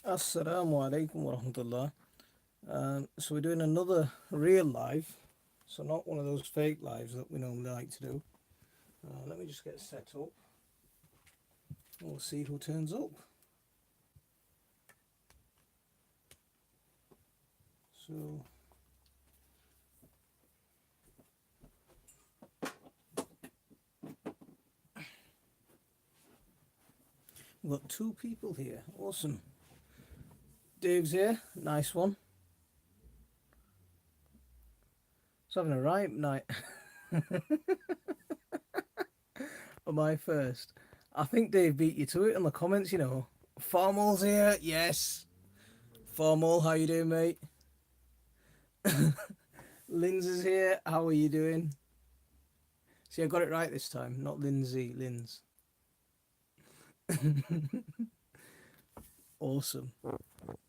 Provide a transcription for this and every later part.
Assalamu alaikum wa rahmatullah. So we're doing another real live, so not one of those fake lives that we normally like to do. Let me just get set up. We'll see who turns up. So we've got two people here. Awesome. Dave's here. Nice one. He's having a right night. Am I first? I think Dave beat you to it in the comments. Formal's here. Yes. Formal, how you doing, mate? Linz is here. How are you doing? See, I got it right this time. Not Lindsay. Linz. Awesome.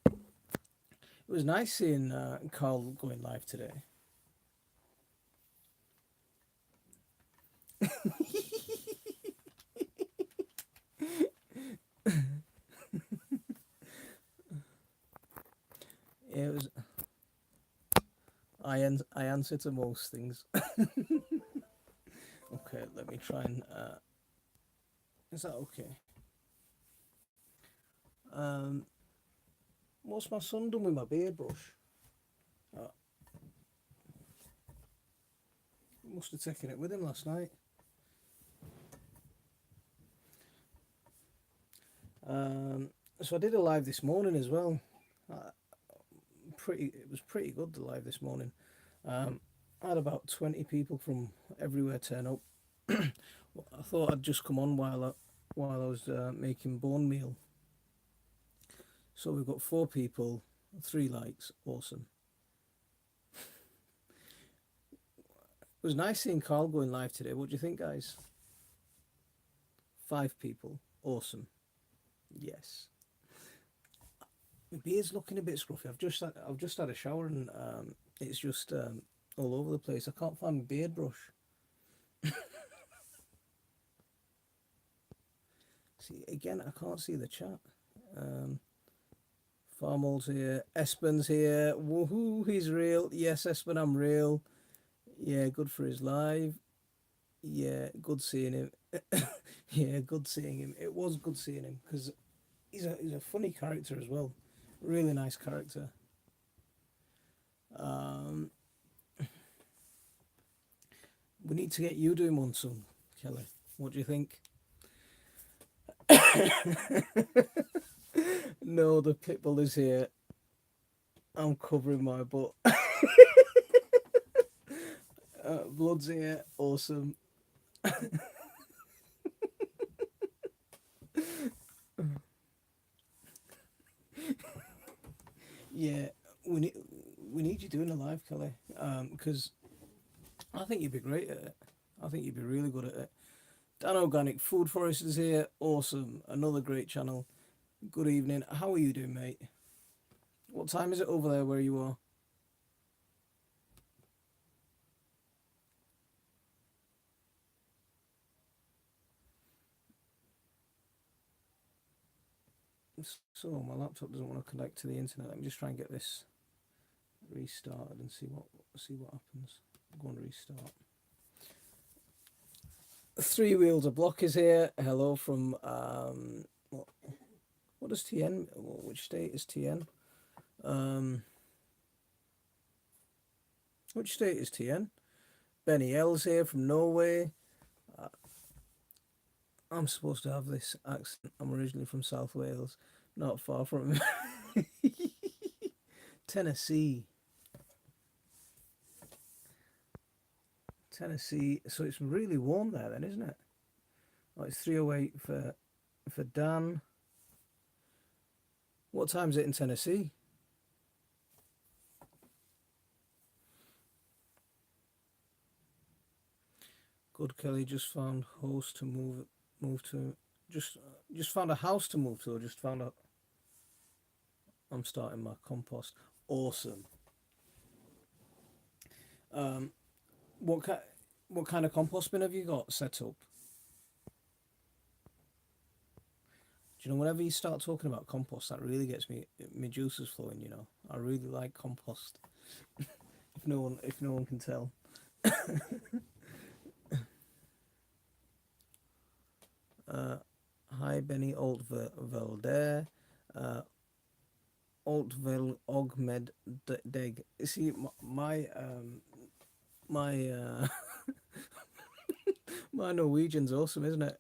It was nice seeing Carl going live today. It was. I answer to most things. Okay, let me try and. Is that okay? Um, what's my son done with my beard brush? Uh, must have taken it with him last night. So I did a live this morning as well. Uh, it was pretty good, the live this morning. I had about 20 people from everywhere turn up. I thought I'd just come on while I was making bone meal. So we've got 4 people, 3 likes, awesome. It was nice seeing Carl going live today. What do you think, guys? 5 people, awesome. Yes. My beard's looking a bit scruffy. I've just had a shower and it's just all over the place. I can't find my beard brush. See again, I can't see the chat. Farmal's here. Espen's here. Woohoo! He's real. Yes, Espen, I'm real. Yeah, good for his live. Yeah, good seeing him. Yeah, good seeing him. It was good seeing him because he's a funny character as well. Really nice character. Um, we need to get you doing one soon, Kelly. What do you think? No, the pitbull is here. I'm covering my butt. Blood's here. Awesome. Yeah, we need you doing a live, Kelly. Because I think you'd be great at it. I think you'd be really good at it. Dan Organic Food Forest is here. Awesome. Another great channel. Good evening. How are you doing, mate? What time is it over there where you are? So my laptop doesn't want to connect to the internet. Let me just try and get this restarted and see what happens. Go and restart. Three Wheels of Block is here. Hello from what is TN? Which state is TN? Which state is TN? Benny L's here from Norway. I'm supposed to have this accent. I'm originally from South Wales, not far from Tennessee. Tennessee. So it's really warm there, then, isn't it? Oh, it's 3:08 for Dan. What time is it in Tennessee? Good, Kelly. Just found host to move to. Just found a house to move to. Or just found a. I'm starting my compost. Awesome. Um, what kind what kind of compost bin have you got set up? Do you know, whenever you start talking about compost, that really gets me my juices flowing. You know, I really like compost. If no one can tell. Uh, Hi Benny Altvelder, uh, Altvel Ogmed Deg. See, my my Norwegian's awesome, isn't it?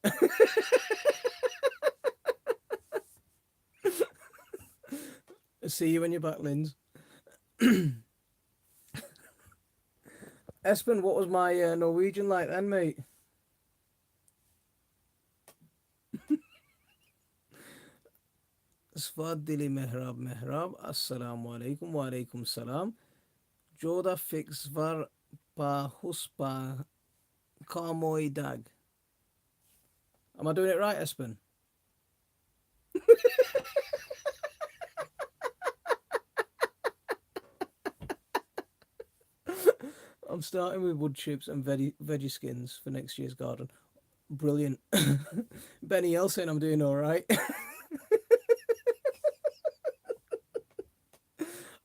See you when you're back, Linz. Espen, what was my Norwegian like then, mate? Svadili mehrab mehrab. Assalamu alaikum wa alaikum salam. Joda fix var pa huspa kamoy dag. Am I doing it right, Espen? I'm starting with wood chips and veggie skins for next year's garden. Brilliant. Benny L saying I'm doing all right.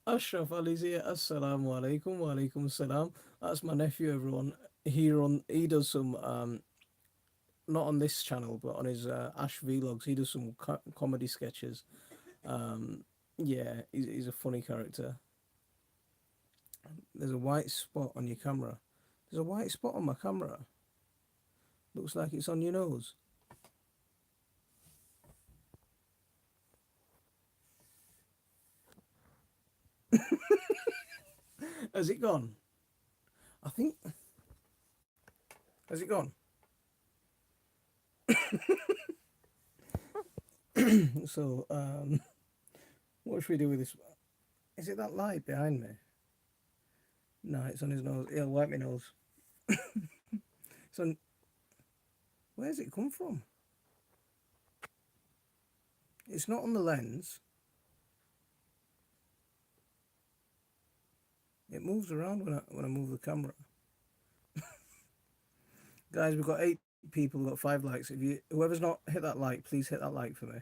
Ashraf Ali's here. Assalamu alaikum wa alaikum salam. That's my nephew, everyone. He does some not on this channel, but on his Ash Vlogs. He does some comedy sketches. Um, yeah, he's a funny character. There's a white spot on your camera. There's a white spot on my camera. Looks like it's on your nose. Has it gone? I think. Has it gone? So, what should we do with this? Is it that light behind me? No, it's on his nose. He'll wipe my nose. So, where's it come from? It's not on the lens. It moves around when I move the camera. Guys, we've got 8 people. We've got 5 likes. If whoever's not hit that like, please hit that like for me.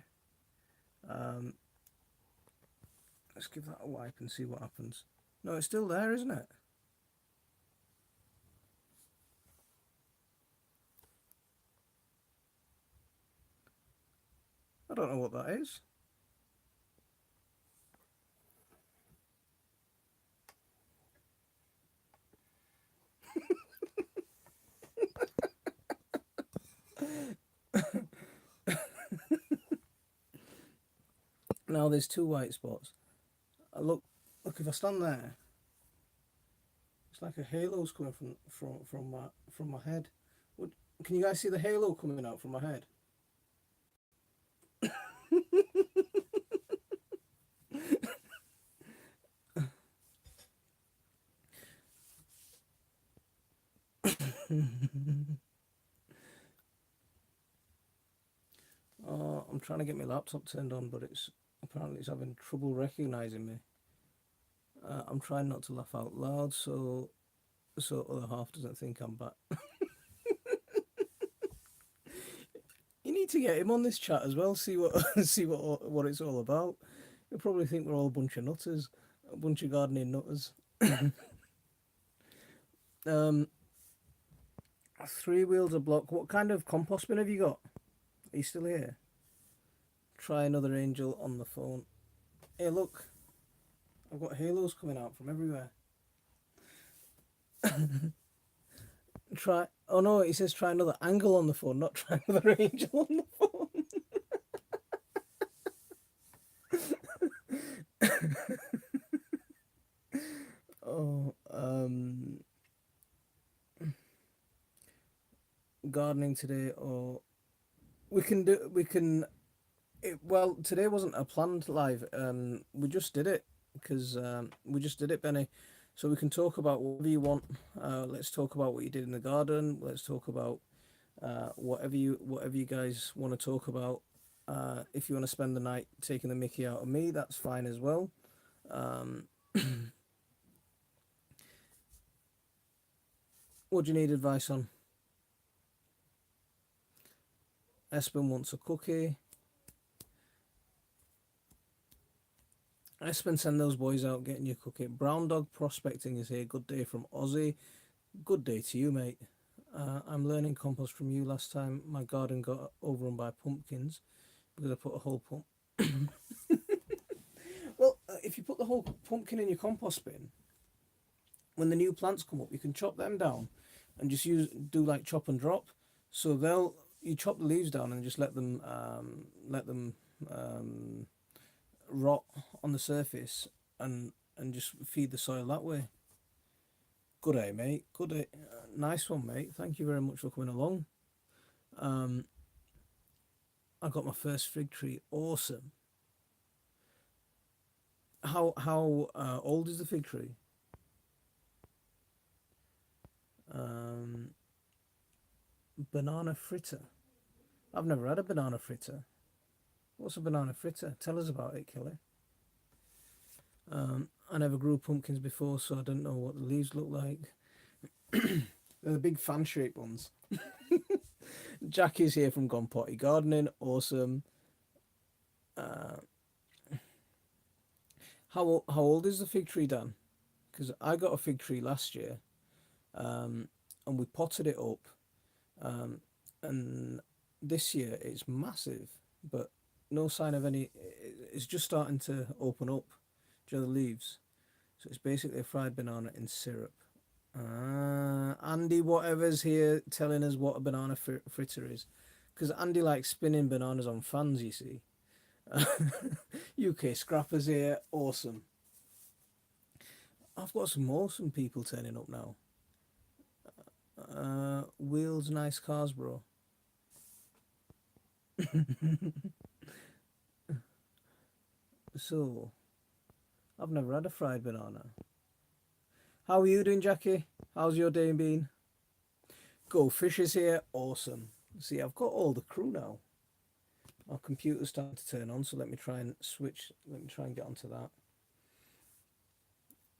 Let's give that a wipe and see what happens. No, it's still there, isn't it? I don't know what that is. Now there's 2 white spots. Look, if I stand there, it's like a halo's coming from my head. Can you guys see the halo coming out from my head? I'm trying to get my laptop turned on, but apparently it's having trouble recognizing me. I'm trying not to laugh out loud, so other half doesn't think I'm back. You need to get him on this chat as well. See what what it's all about. You'll probably think we're all a bunch of nutters, a bunch of gardening nutters. 3 wheels a block. What kind of compost bin have you got? Are you still here? Try another angel on the phone. Hey, look. I've got halos coming out from everywhere. Try. Oh no, it says try another angle on the phone, not try another angel on the phone. Oh, gardening today, or we can do. Well, today wasn't a planned live. We just did it because we just did it, Benny. So we can talk about whatever you want. Let's talk about what you did in the garden. Let's talk about whatever you guys want to talk about. If you want to spend the night taking the mickey out of me, that's fine as well. What do you need advice on? Espen wants a cookie. Espen, send those boys out getting your cookie. Brown Dog Prospecting is here. Good day from Aussie. Good day to you, mate. I'm learning compost from you. Last time my garden got overrun by pumpkins because I put a whole pump. Well, if you put the whole pumpkin in your compost bin, when the new plants come up, you can chop them down and just do like chop and drop. So they'll you chop the leaves down and just let them um, rot on the surface and just feed the soil that way. Good day, mate. Good day. Nice one, mate. Thank you very much for coming along. Um, I got my first fig tree. Awesome. How old is the fig tree? Um, Banana fritter. I've never had a banana fritter. What's a banana fritter? Tell us about it, Kelly. I never grew pumpkins before, so I don't know what the leaves look like. They're the big fan-shaped ones. Jackie's here from Gone Potty Gardening. Awesome. Uh, how old is the fig tree, Dan? Because I got a fig tree last year, um, and we potted it up, um, and this year it's massive, but no sign of any. It's just starting to open up. Do you know the leaves? So it's basically a fried banana in syrup. Andy, whatever's here telling us what a banana fritter is. Because Andy likes spinning bananas on fans, you see. UK Scrappers here, awesome. I've got some awesome people turning up now. Wheels, nice cars, bro. So, I've never had a fried banana. How are you doing, Jackie? How's your day been? Go Fish is here, awesome. See, I've got all the crew now. Our computer's starting to turn on, so let me try and switch. Let me try and get onto that.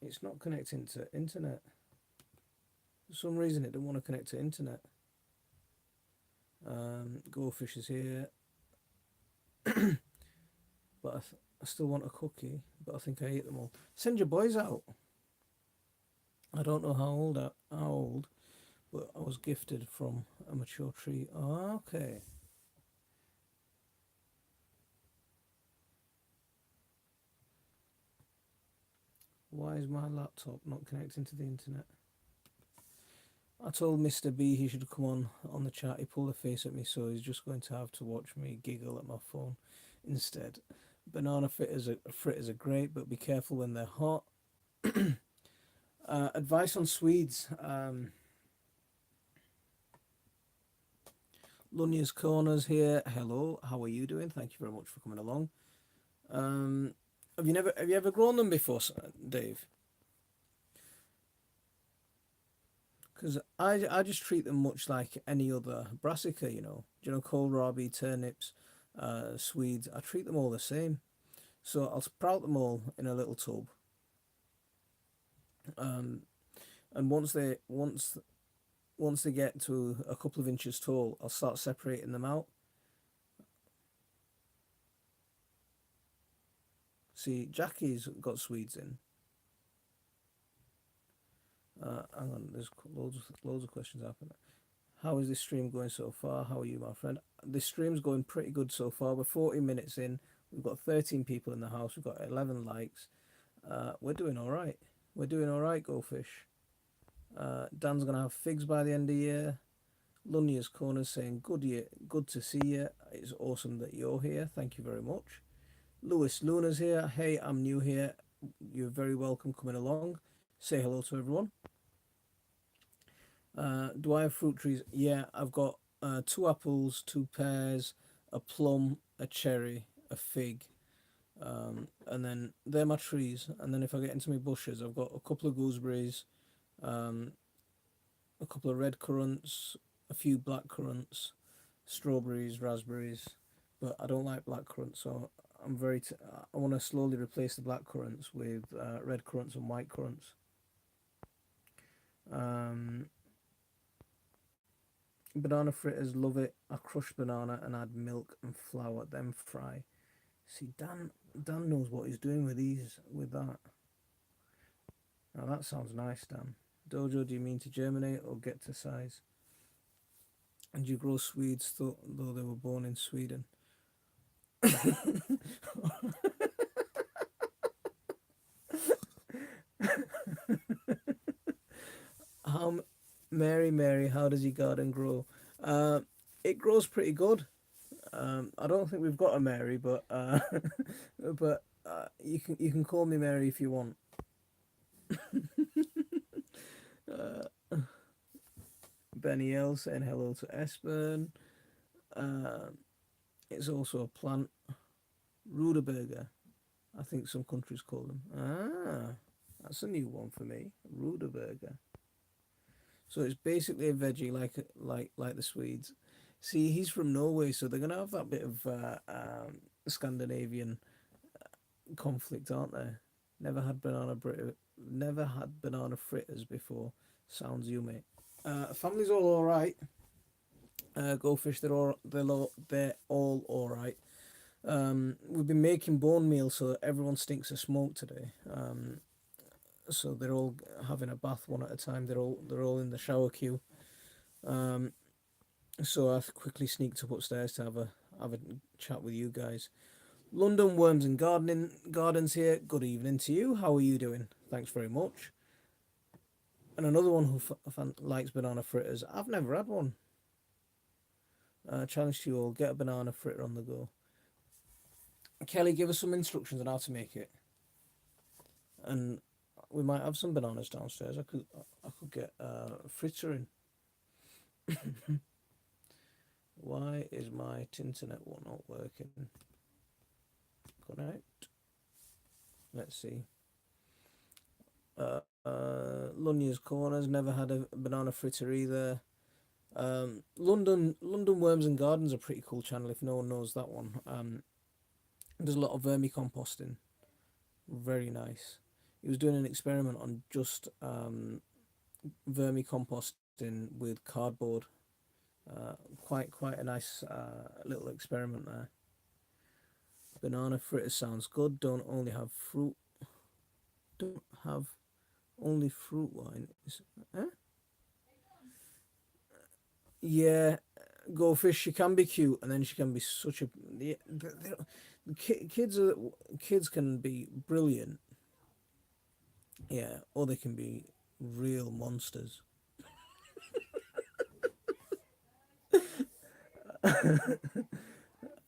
It's not connecting to internet. For some reason, it didn't want to connect to internet. Goldfish is here, but I still want a cookie. But I think I ate them all. Send your boys out. I don't know how old, but I was gifted from a mature tree. Oh, okay. Why is my laptop not connecting to the internet? I told Mr. B he should come on the chat. He pulled a face at me, so he's just going to have to watch me giggle at my phone instead. Banana fritters are great, but be careful when they're hot. Advice on Swedes. Lunya's Corners here. Hello, how are you doing? Thank you very much for coming along. Have you ever grown them before, Dave? Because I just treat them much like any other brassica, you know. Do you know kohlrabi, turnips, Swedes? I treat them all the same. So I'll sprout them all in a little tub. Um, and once they get to a couple of inches tall, I'll start separating them out. See, Jackie's got Swedes in. Hang on, there's loads of questions happening. How is this stream going so far? How are you, my friend? This stream's going pretty good so far. We're 40 minutes in. We've got 13 people in the house. We've got 11 likes. We're doing all right. We're doing all right, Goldfish. Dan's gonna have figs by the end of the year. Lunya's Corner saying good to see you. It's awesome that you're here. Thank you very much. Lewis Luna's here. Hey, I'm new here. You're very welcome coming along. Say hello to everyone. Do I have fruit trees? Yeah, I've got two apples, two pears, a plum, a cherry, a fig, and then they're my trees. And then if I get into my bushes, I've got a couple of gooseberries, um, a couple of red currants, a few black currants, strawberries, raspberries. But I don't like black currants, so I want to slowly replace the black currants with red currants and white currants. Um, Banana fritters, love it. I crush banana and add milk and flour, then fry. See, Dan knows what he's doing with these with that. Now that sounds nice, Dan. Dojo, do you mean to germinate or get to size? And you grow Swedes though they were born in Sweden. How Mary, how does your garden grow? Uh, it grows pretty good. I don't think we've got a Mary, but you can call me Mary if you want. Benny L saying hello to Espen. Uh, it's also a plant. Ruderberger, I think some countries call them. Ah, that's a new one for me. Ruderberger. So it's basically a veggie like the Swedes. See, he's from Norway, so they're gonna have that bit of Scandinavian conflict, aren't they? Never had banana fritters before. Sounds yummy. Family's all right. Goldfish, they're all right. We've been making bone meal, so everyone stinks of smoke today. So they're all having a bath one at a time. They're all in the shower queue. Um, so I quickly sneaked up upstairs to have a chat with you guys. London Worms and Gardening Gardens here. Good evening to you. How are you doing? Thanks very much. And another one who likes banana fritters. I've never had one. Challenge to you all: get a banana fritter on the go. Kelly, give us some instructions on how to make it, and we might have some bananas downstairs. I could get frittering. Why is my internet one not working? Connect. Let's see. Lunya's Corners, never had a banana fritter either. London Worms and Gardens, a pretty cool channel if no one knows that one. There's a lot of vermicomposting, very nice. He was doing an experiment on just vermicomposting with cardboard. Quite a nice little experiment there. Banana fritters sounds good. Don't have only fruit wine. Eh? Yeah, Goldfish. She can be cute, and then she can be such a. Yeah, kids can be brilliant. Yeah, or they can be real monsters.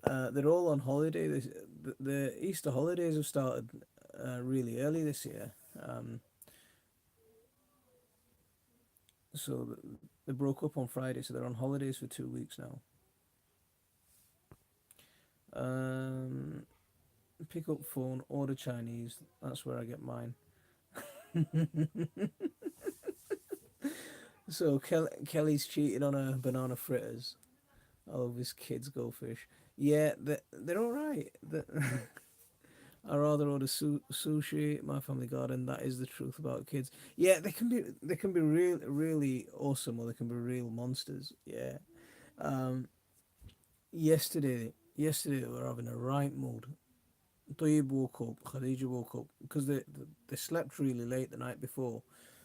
They're all on holiday. The Easter holidays have started really early this year. So they broke up on Friday, so they're on holidays for 2 weeks now. Um, Pick up phone, order Chinese. That's where I get mine. So Kelly's cheating on her banana fritters. I love his kids Goldfish. Yeah, they're all right. I rather order sushi. My family garden. That is the truth about kids. Yeah, they can be really awesome, or they can be real monsters. Yeah. Um. Yesterday they were having a right mood. Toyib woke up. Khadija woke up because they slept really late the night before,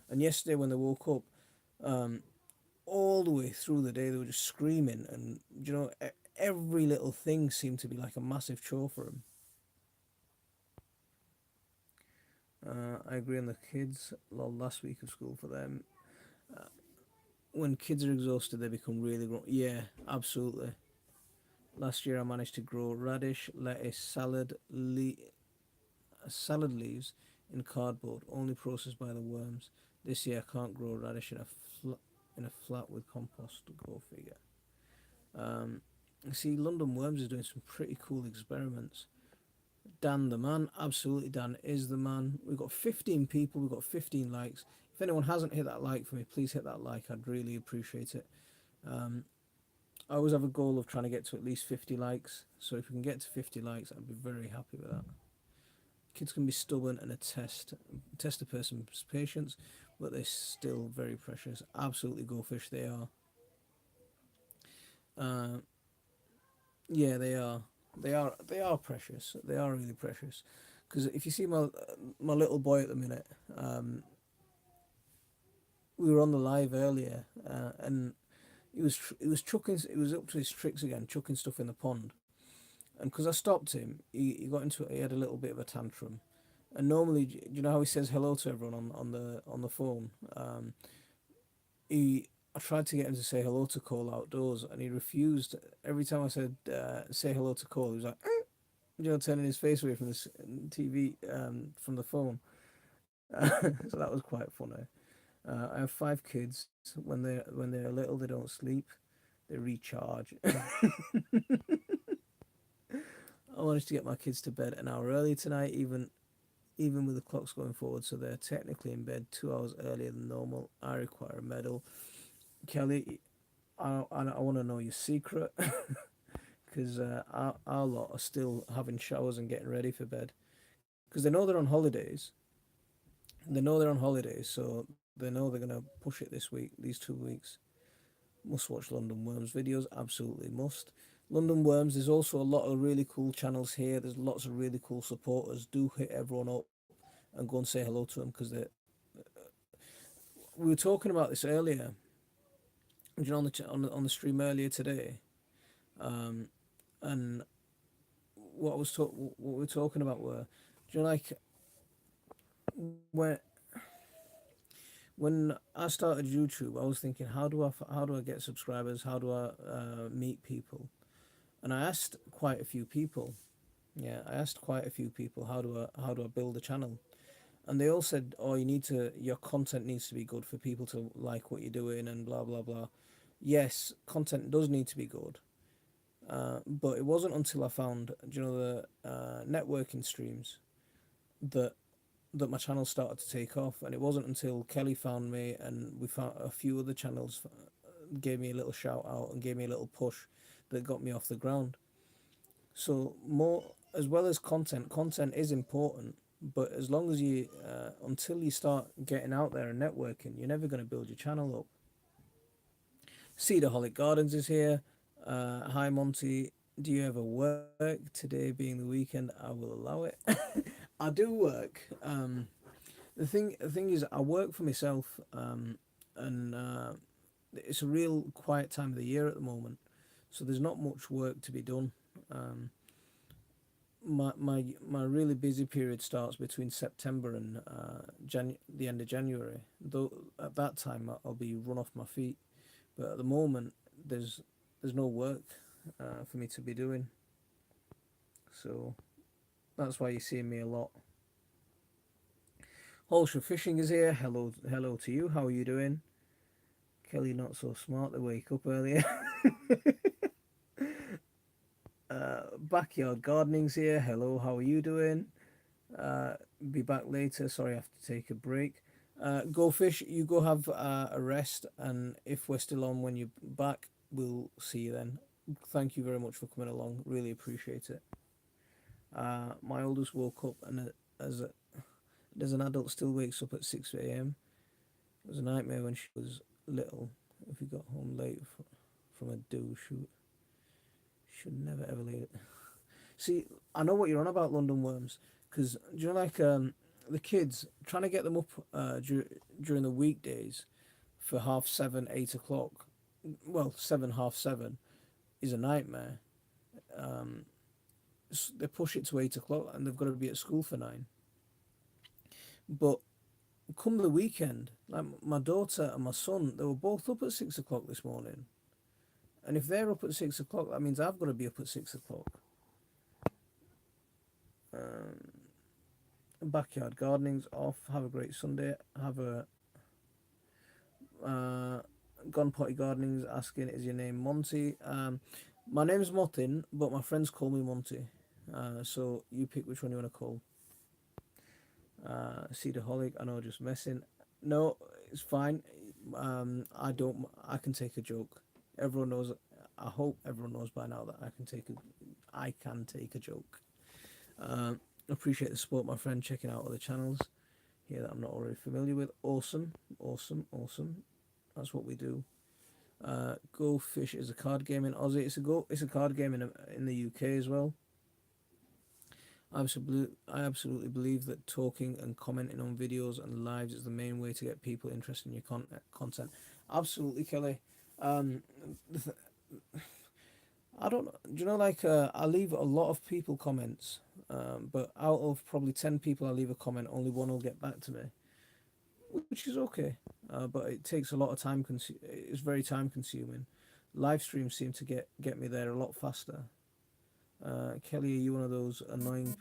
and yesterday when they woke up, um, all the way through the day they were just screaming, and every little thing seemed to be like a massive chore for them. I agree on the kids. Lol, last week of school for them. Uh, when kids are exhausted, they become really grown. Yeah, absolutely. Last year, I managed to grow radish, lettuce, salad leaves in cardboard, only processed by the worms. This year, I can't grow radish in a flat with compost. Go figure. Um, See, London Worms is doing some pretty cool experiments. Dan the man, absolutely Dan is the man. We've got 15 people, we've got 15 likes. If anyone hasn't hit that like for me, please hit that like. I'd really appreciate it. Um, I always have a goal of trying to get to at least 50 likes. So if we can get to 50 likes, I'd be very happy with that. Kids can be stubborn and test a person's patience, but they're still very precious. Absolutely, Goldfish, they are. Uh, yeah, they are. They are precious. They are really precious. Because if you see my little boy at the minute, we were on the live earlier, and he was chucking. He was up to his tricks again, chucking stuff in the pond. And because I stopped him, he got into it. He had a little bit of a tantrum. And normally, do you know how he says hello to everyone on the phone? He I tried to get him to say hello to Cole outdoors, and he refused. Every time I said say hello to Cole, he was like, turning his face away from the TV, from the phone. So that was quite funny. I have five kids. When they're little, they don't sleep. They recharge. I managed to get my kids to bed an hour early tonight, even with the clocks going forward, so they're technically in bed 2 hours earlier than normal. I require a medal. Kelly, I want to know your secret, because our lot are still having showers and getting ready for bed because they know they're on holidays. They know they're on holidays, so they know they're gonna push it this week, these 2 weeks. Must watch London Worms videos, absolutely must. London Worms, there's also a lot of really cool channels here. There's lots of really cool supporters. Do hit everyone up and go and say hello to them, because we were talking about this earlier. On the stream earlier today, um, and what we were talking about were, like when I started YouTube, I was thinking, how do I get subscribers? How do I meet people? And I asked quite a few people. Yeah, I asked quite a few people, how do I build a channel? And they all said, oh, your content needs to be good for people to like what you're doing, and blah blah blah. Yes, content does need to be good, but it wasn't until I found, the networking streams that my channel started to take off. And it wasn't until Kelly found me, and we found a few other channels, gave me a little shout out and gave me a little push, that got me off the ground. So more, as well as content is important. But as long as until you start getting out there and networking, you're never going to build your channel up. Cedarholic Gardens is here. Hi Monty, do you ever work? Today being the weekend, I will allow it. I do work. The thing is, I work for myself, and it's a real quiet time of the year at the moment, so there's not much work to be done. Um, my really busy period starts between September and the end of January. Though at that time I'll be run off my feet, but at the moment there's no work for me to be doing. So that's why you're seeing me a lot. Holshire Fishing is here. Hello to you. How are you doing? Kelly, not so smart to wake up earlier. Backyard Gardening's here. Hello, how are you doing? Be back later. Sorry, I have to take a break. Go fish. You go have a rest, and if we're still on when you're back, we'll see you then. Thank you very much for coming along. Really appreciate it. My oldest woke up, and as an adult, still wakes up at 6 a.m. It was a nightmare when she was little. If we got home late from a do shoot, should never ever leave it. See, I know what you're on about, London Worms, because like the kids, trying to get them up during the weekdays for 7:30, 8 o'clock. Well, 7, 7:30 is a nightmare. Um, they push it to 8 o'clock, and they've got to be at school for 9. But come the weekend, like my daughter and my son, they were both up at 6 o'clock this morning. And if they're up at 6 o'clock, that means I've got to be up at 6 o'clock. Um, Backyard gardening's off. Have a great Sunday. Have a Gone Potty Gardening's asking, is your name Monty? My name's Motin, but my friends call me Monty. So you pick which one you want to call. Cedarholic, I know, just messing. No, it's fine. I can take a joke. Everyone knows. I hope everyone knows by now that I can take a joke. Appreciate the support, my friend. Checking out other channels here that I'm not already familiar with. Awesome, awesome, awesome. That's what we do. Go Fish is a card game in Aussie. It's a card game in the UK as well. I absolutely believe that talking and commenting on videos and lives is the main way to get people interested in your content. Absolutely, Kelly. Um, I don't. Do you know? Like, I leave a lot of people comments, but out of probably 10 people I leave a comment, only one will get back to me, which is okay. But it takes a lot of time. It's very time consuming. Live streams seem to get me there a lot faster. Kelly, are you one of those annoying?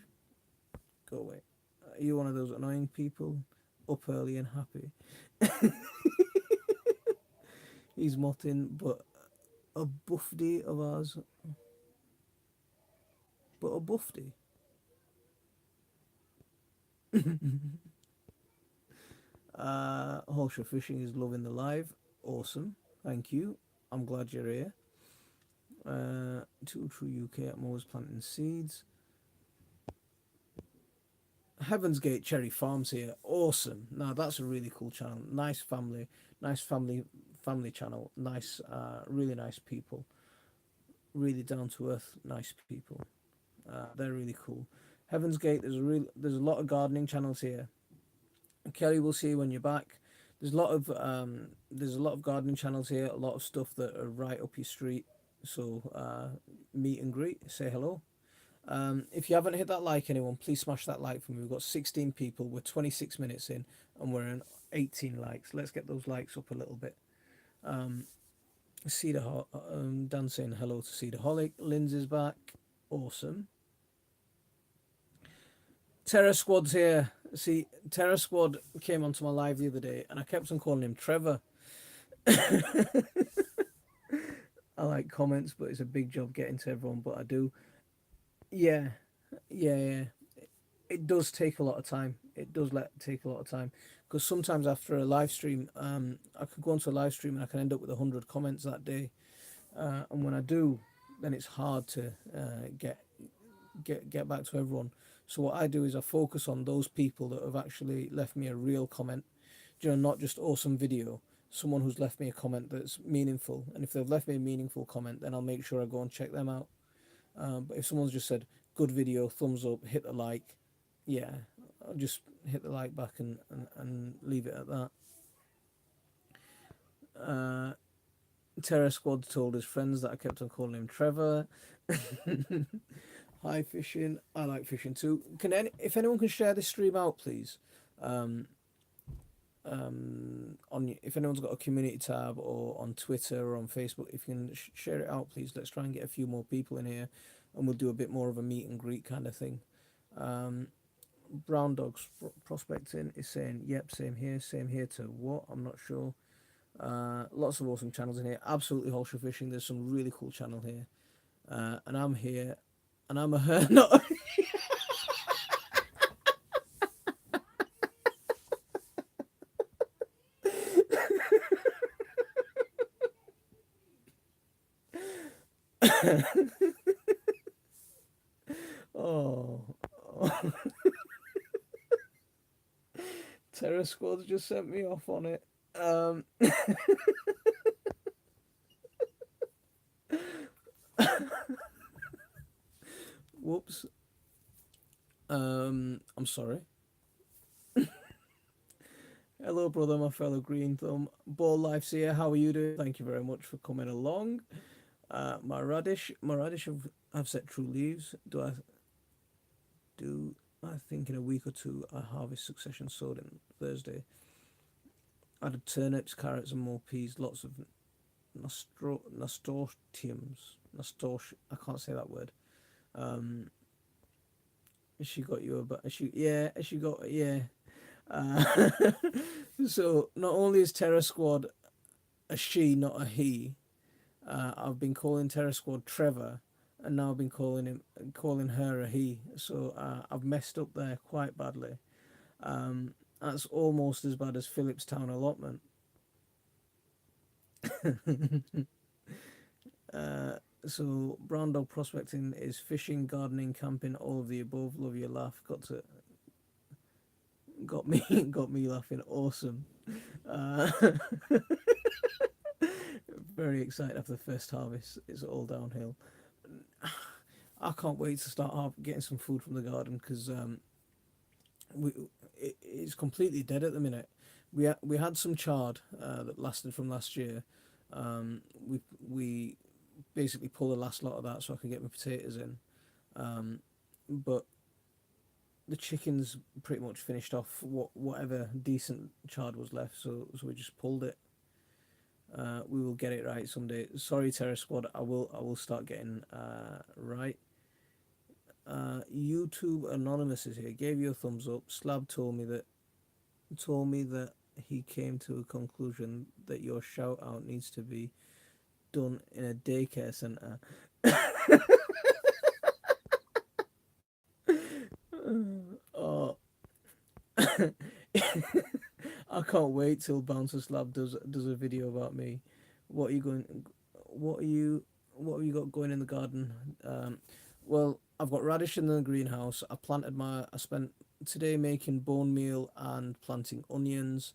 Go away. Are you one of those annoying people? Up early and happy. He's motting, but a buffdy of ours, but a buffdy. Holsha Fishing is loving the live. Awesome. Thank you. I'm glad you're here. Two True UK, I'm always planting seeds. Heaven's Gate Cherry Farms here. Awesome. Now that's a really cool channel. Nice family channel. Nice, really nice people. Really down to earth, nice people. They're really cool. Heaven's Gate. There's a lot of gardening channels here. Kelly, we'll see you when you're back. There's a lot of gardening channels here. A lot of stuff that are right up your street. So meet and greet. Say hello. If you haven't hit that like, anyone, please smash that like for me. We've got 16 people. We're 26 minutes in, and we're in 18 likes. Let's get those likes up a little bit. Dan saying hello to Cedarholic. Lindsay's back. Awesome. Terror Squad's here. See, Terror Squad came onto my live the other day, and I kept on calling him Trevor. I like comments, but it's a big job getting to everyone. But I do. Yeah, yeah. It does take a lot of time. It does take a lot of time because sometimes after a live stream, I could go onto a live stream and I can end up with 100 comments that day. And when I do, then it's hard to get back to everyone. So what I do is I focus on those people that have actually left me a real comment. You know, not just awesome video. Someone who's left me a comment that's meaningful. And if they've left me a meaningful comment, then I'll make sure I go and check them out. But if someone's just said good video, thumbs up, hit the like, yeah, I'll just hit the like back and leave it at that. Terror Squad told his friends that I kept on calling him Trevor. Hi fishing. I like fishing too. If anyone can share this stream out, please. If anyone's got a community tab or on Twitter or on Facebook, if you can share it out, please. Let's try and get a few more people in here, and we'll do a bit more of a meet and greet kind of thing. Brown Dogs Prospecting is saying, yep, same here to what? I'm not sure. Lots of awesome channels in here. Absolutely Holsha Fishing. There's some really cool channel here. And I'm here, and I'm a her. Not. Oh. Terror Squad's just sent me off on it. Whoops. I'm sorry. Hello, brother, my fellow Green Thumb. Ball Life's here. How are you doing? Thank you very much for coming along. My radish have set true leaves. I think in a week or two I harvest succession sowed in Thursday. Added turnips, carrots, and more peas. Lots of nasturtiums. I can't say that word. She got you a she got so not only is Terror Squad a she, not a he. I've been calling Terror Squad Trevor, and now I've been calling her a he. So I've messed up there quite badly. That's almost as bad as Phillipstown allotment. So Brown Dog Prospecting is fishing, gardening, camping, all of the above. Love your laugh. Got me laughing. Awesome. very excited after the first harvest. It's all downhill. I can't wait to start getting some food from the garden because we it's completely dead at the minute. We had some chard that lasted from last year. We basically pulled the last lot of that so I could get my potatoes in. But the chickens pretty much finished off whatever decent chard was left, so we just pulled it. We will get it right someday. Sorry, Terror Squad. I will start getting right. YouTube Anonymous is here. Gave you a thumbs up. Slab told me that he came to a conclusion that your shout out needs to be done in a daycare center. Oh, I can't wait till Bouncer Slab does a video about me. What are you going? What are you? What have you got going in the garden? Well, I've got radish in the greenhouse. I spent today making bone meal and planting onions.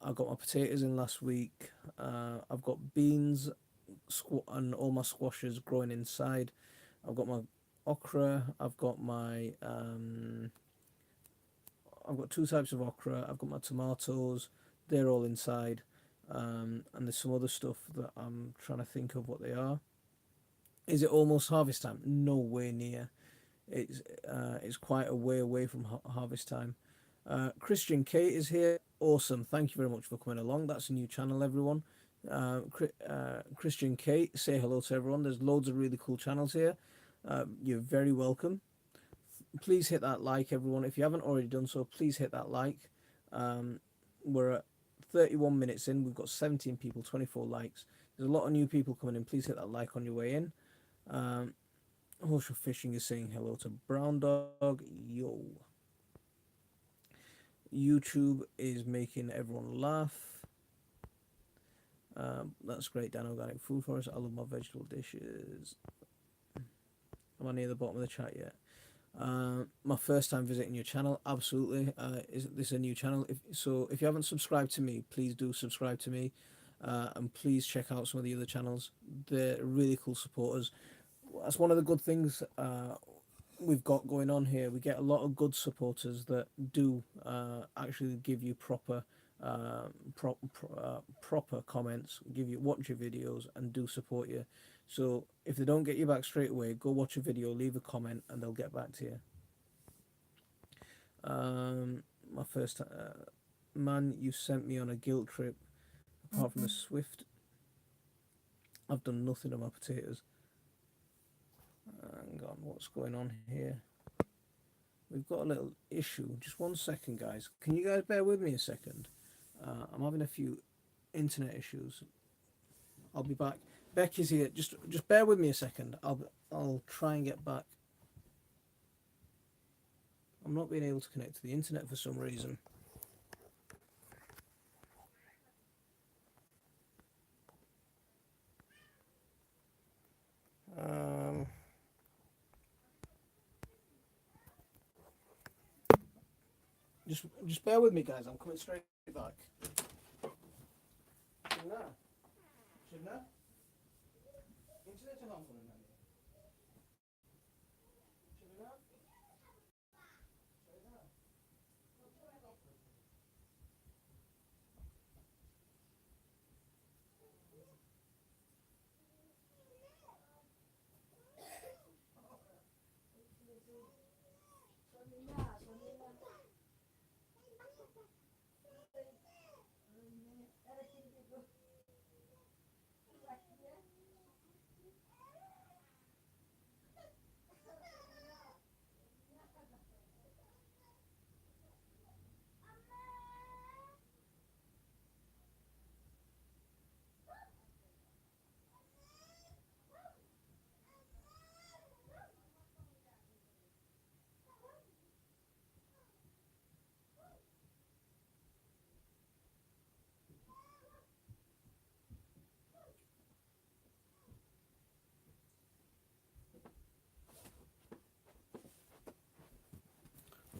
I got my potatoes in last week. I've got beans, and all my squashes growing inside. I've got my okra. I've got two types of okra. I've got my tomatoes. They're all inside. And there's some other stuff that I'm trying to think of what they are. Is it almost harvest time? No way near. It's quite a way away from harvest time. Christian Kate is here. Awesome. Thank you very much for coming along. That's a new channel, everyone. Christian Kate, say hello to everyone. There's loads of really cool channels here. You're very welcome. Please hit that like, everyone. If you haven't already done so, please hit that like. We're at 31 minutes in. We've got 17 people, 24 likes. There's a lot of new people coming in. Please hit that like on your way in. Horse Fishing is saying hello to Brown Dog. Yo. YouTube is making everyone laugh. That's great, Dan. Organic Food Forest. I love my vegetable dishes. Am I near the bottom of the chat yet? My first time visiting your channel. Absolutely. Is this a new channel? If you haven't subscribed to me, please do subscribe to me. And please check out some of the other channels. They're really cool supporters. That's one of the good things we've got going on here. We get a lot of good supporters that do actually give you proper proper comments, watch your videos and do support you. So if they don't get you back straight away, go watch a video, leave a comment, and they'll get back to you. My first man, you sent me on a guilt trip. Apart from the Swift, I've done nothing on my potatoes. Hang on, what's going on here? We've got a little issue. Just 1 second, guys. Can you guys bear with me a second? I'm having a few internet issues. I'll be back. Becky's here. Just bear with me a second. I'll try and get back. I'm not being able to connect to the internet for some reason. Just bear with me, guys. I'm coming straight back. Şuna. İnternete hamurun hani. Şuna.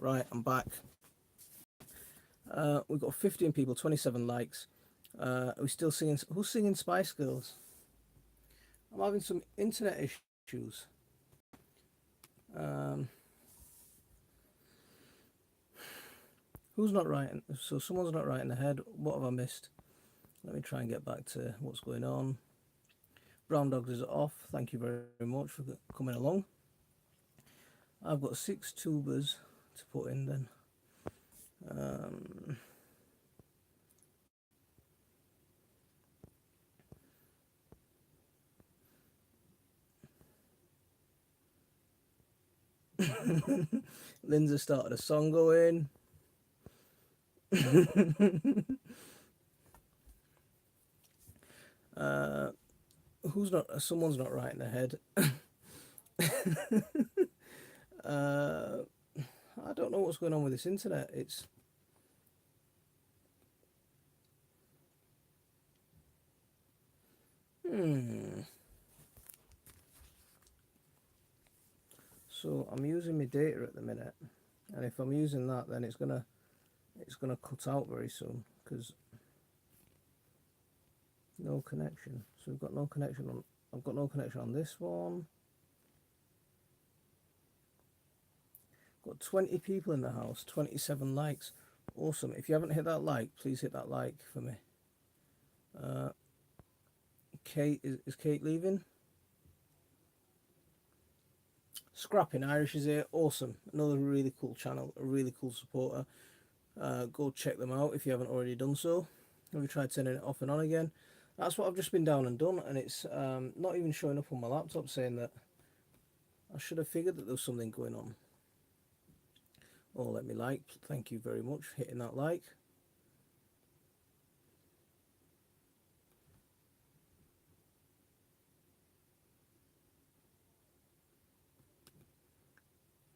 Right, I'm back. We've got 15 people, 27 likes. Are we still singing? Who's singing Spice Girls? I'm having some internet issues. Um, who's not writing? So someone's not writing ahead. What have I missed? Let me try and get back to what's going on. Brown Dogs is off. Thank you very much for coming along. I've got 6 tubers to put in then. Um, Lindsay started a song going. uh, who's not? Someone's not writing ahead. uh, I don't know what's going on with this internet. It's hmm. So I'm using my data at the minute, and if I'm using that, then it's gonna cut out very soon because no connection. So we've got no connection on. I've got no connection on this one. Got 20 people in the house, 27 likes. Awesome. If you haven't hit that like, please hit that like for me. Uh, Kate, is Kate leaving? Scrapping Irish is here. Awesome. Another really cool channel, a really cool supporter. Go check them out if you haven't already done so. Have you tried turning it off and on again? That's what I've just been down and done, and it's not even showing up on my laptop saying that. I should have figured that there was something going on. Oh, let me like. Thank you very much for hitting that like.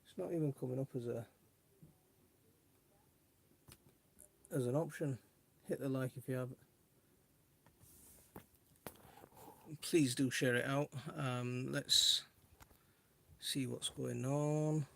It's not even coming up as an option. Hit the like if you have. Please do share it out. Let's see what's going on.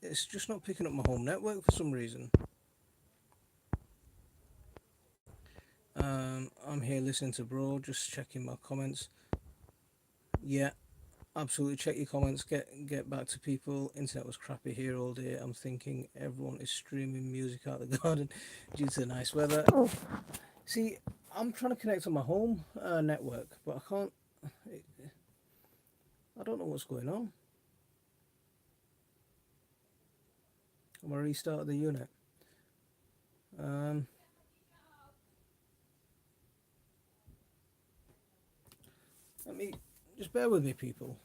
It's just not picking up my home network for some reason. I'm here listening to bro, just checking my comments. Yeah, absolutely. Check your comments. Get back to people. Internet was crappy here all day. I'm thinking everyone is streaming music out the garden due to the nice weather. See, I'm trying to connect on my home network, but I can't. I don't know what's going on. I'm gonna restart the unit. Um, Let me just bear with me, people.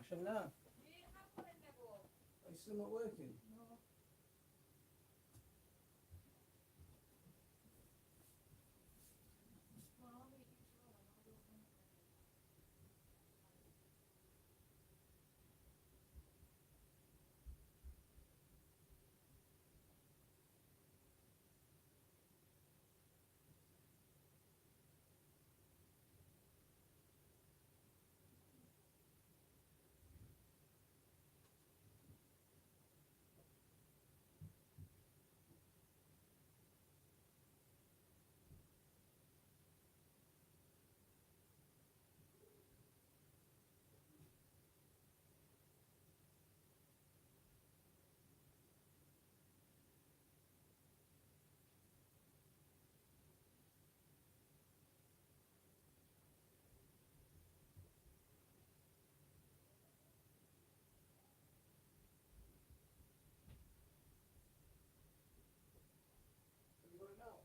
Shana, are you still not working? Have you got it now?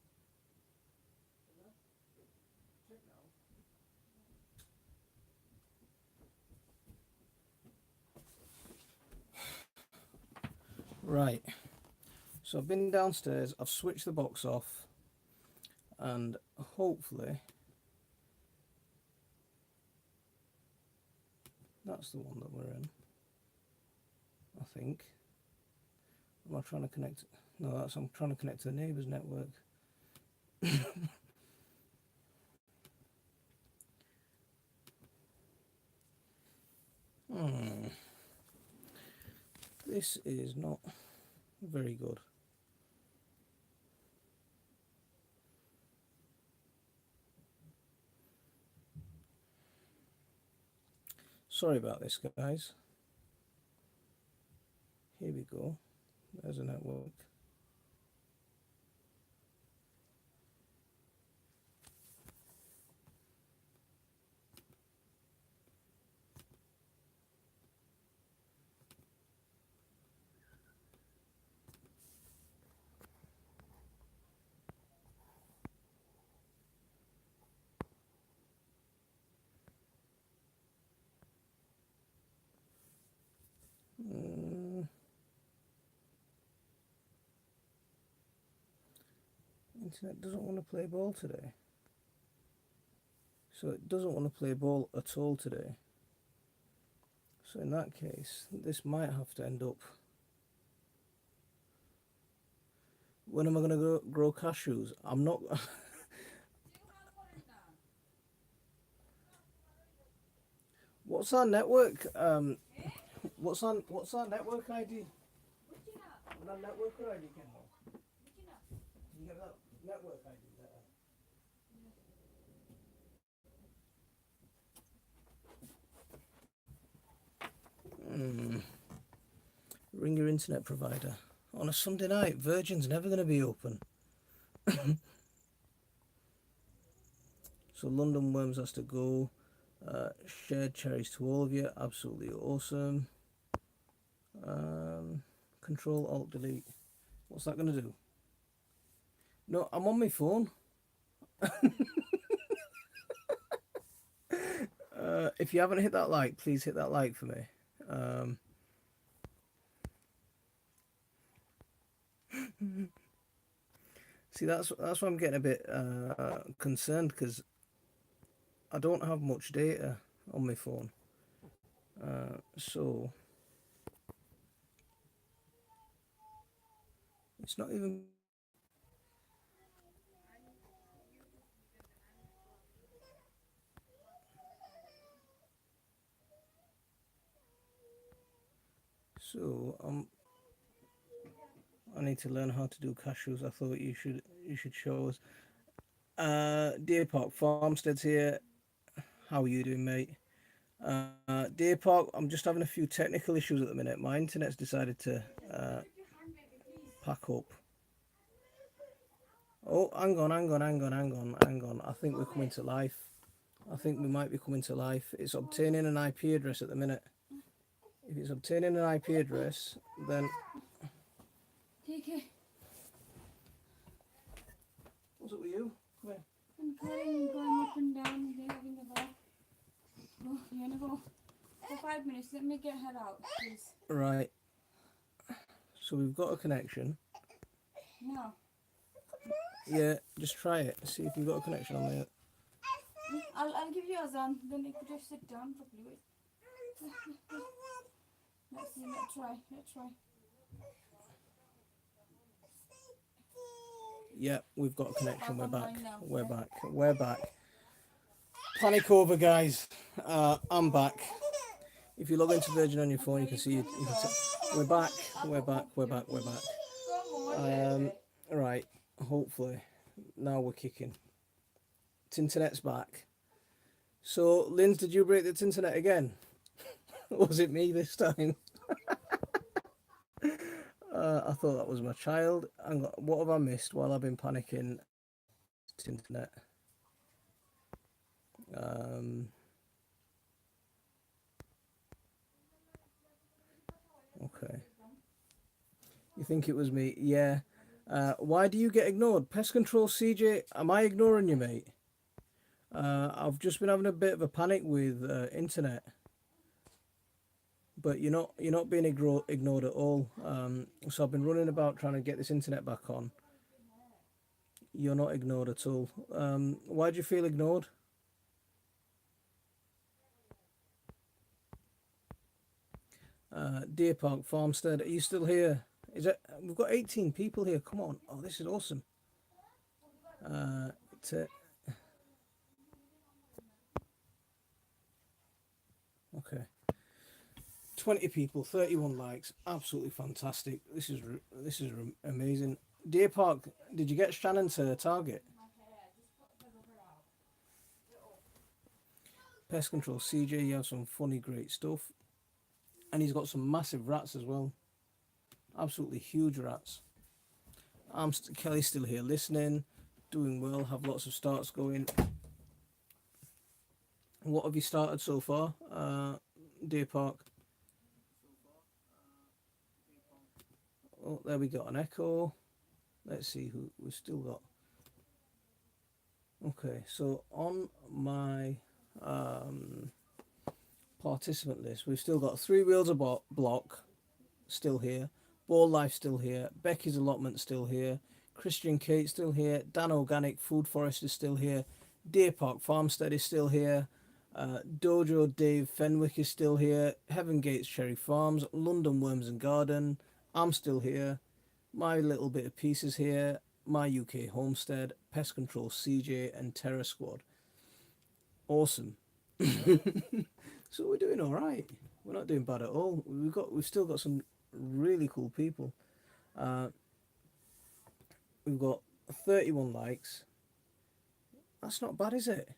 Shana, check now. Right. So I've been downstairs. I've switched the box off, and hopefully that's the one that we're in. I think. Am I trying to connect? No, that's I'm trying to connect to the neighbour's network. Hmm. This is not very good. Sorry about this, guys. Here we go. There's a network. Uh, Internet doesn't want to play ball today. So it doesn't want to play ball at all today. So in that case, this might have to end up. When am I going to grow cashews? I'm not. What's our network? What's our network ID? That network ID, Kendall. Can you get that network ID there? Ring your internet provider. On a Sunday night, Virgin's never going to be open. So London Worms has to go. Shared cherries to all of you. Absolutely awesome. Control Alt Delete. What's that going to do? No, I'm on my phone. If you haven't hit that like, please hit that like for me. See, that's why I'm getting a bit concerned, because I don't have much data on my phone. So it's not even. So I need to learn how to do cashews. I thought you should show us. Deer Park Farmstead's here. How are you doing, mate? Deer Park, I'm just having a few technical issues at the minute. My internet's decided to pack up. Oh, hang on. I think we're coming to life. I think we might be coming to life. It's obtaining an IP address at the minute. If it's obtaining an IP address, then. TK, What's up with you? Come here. I'm cutting, going up and down, they're having a bath. Go, you wanna go? For 5 minutes, let me get her out, please. Right. So we've got a connection. No. Yeah, just try it. See if you've got a connection on there. I'll give you a zan, then you could just sit down properly. Wait. Let's see, let's try. Yeah, we've got a connection. We're back. Now. We're back. Panic over, guys. I'm back. If you log into Virgin on your phone, you can see it. We're back. Right. Hopefully, now we're kicking. Internet's back. So, Linz, did you break the internet again? Was it me this time? I thought that was my child. What have I missed while I've been panicking? Internet. Okay. You think it was me? Yeah. Why do you get ignored? Pest Control CJ, am I ignoring you, mate? I've just been having a bit of a panic with internet, but you're not being ignored at all. So I've been running about trying to get this internet back on. You're not ignored at all. Why do you feel ignored? Deer Park Farmstead, are you still here? Is it? We've got 18 people here. Come on. Oh, this is awesome. Uh, to, okay. 20 people, 31 likes. Absolutely fantastic. This is amazing. Deer Park, did you get Shannon to target? Pest control, CJ, you have some funny, great stuff. And he's got some massive rats as well. Absolutely huge rats. Kelly's still here listening, doing well, have lots of starts going. What have you started so far, Deer Park? Oh, there we got an echo. Let's see who we've still got. Okay, so on my participant list, we've still got Three Wheels a Block still here, Ball Life still here, Becky's Allotment still here, Christian Kate still here, Dan Organic Food Forest is still here, Deer Park Farmstead is still here, Dojo Dave Fenwick is still here, Heaven Gates Cherry Farms, London Worms and Garden, I'm still here, My Little Bit of Pieces here, My UK Homestead, Pest Control CJ, and Terror Squad. Awesome. So we're doing all right. We're not doing bad at all. We've still got some really cool people. Uh, we've got 31 likes. That's not bad, is it?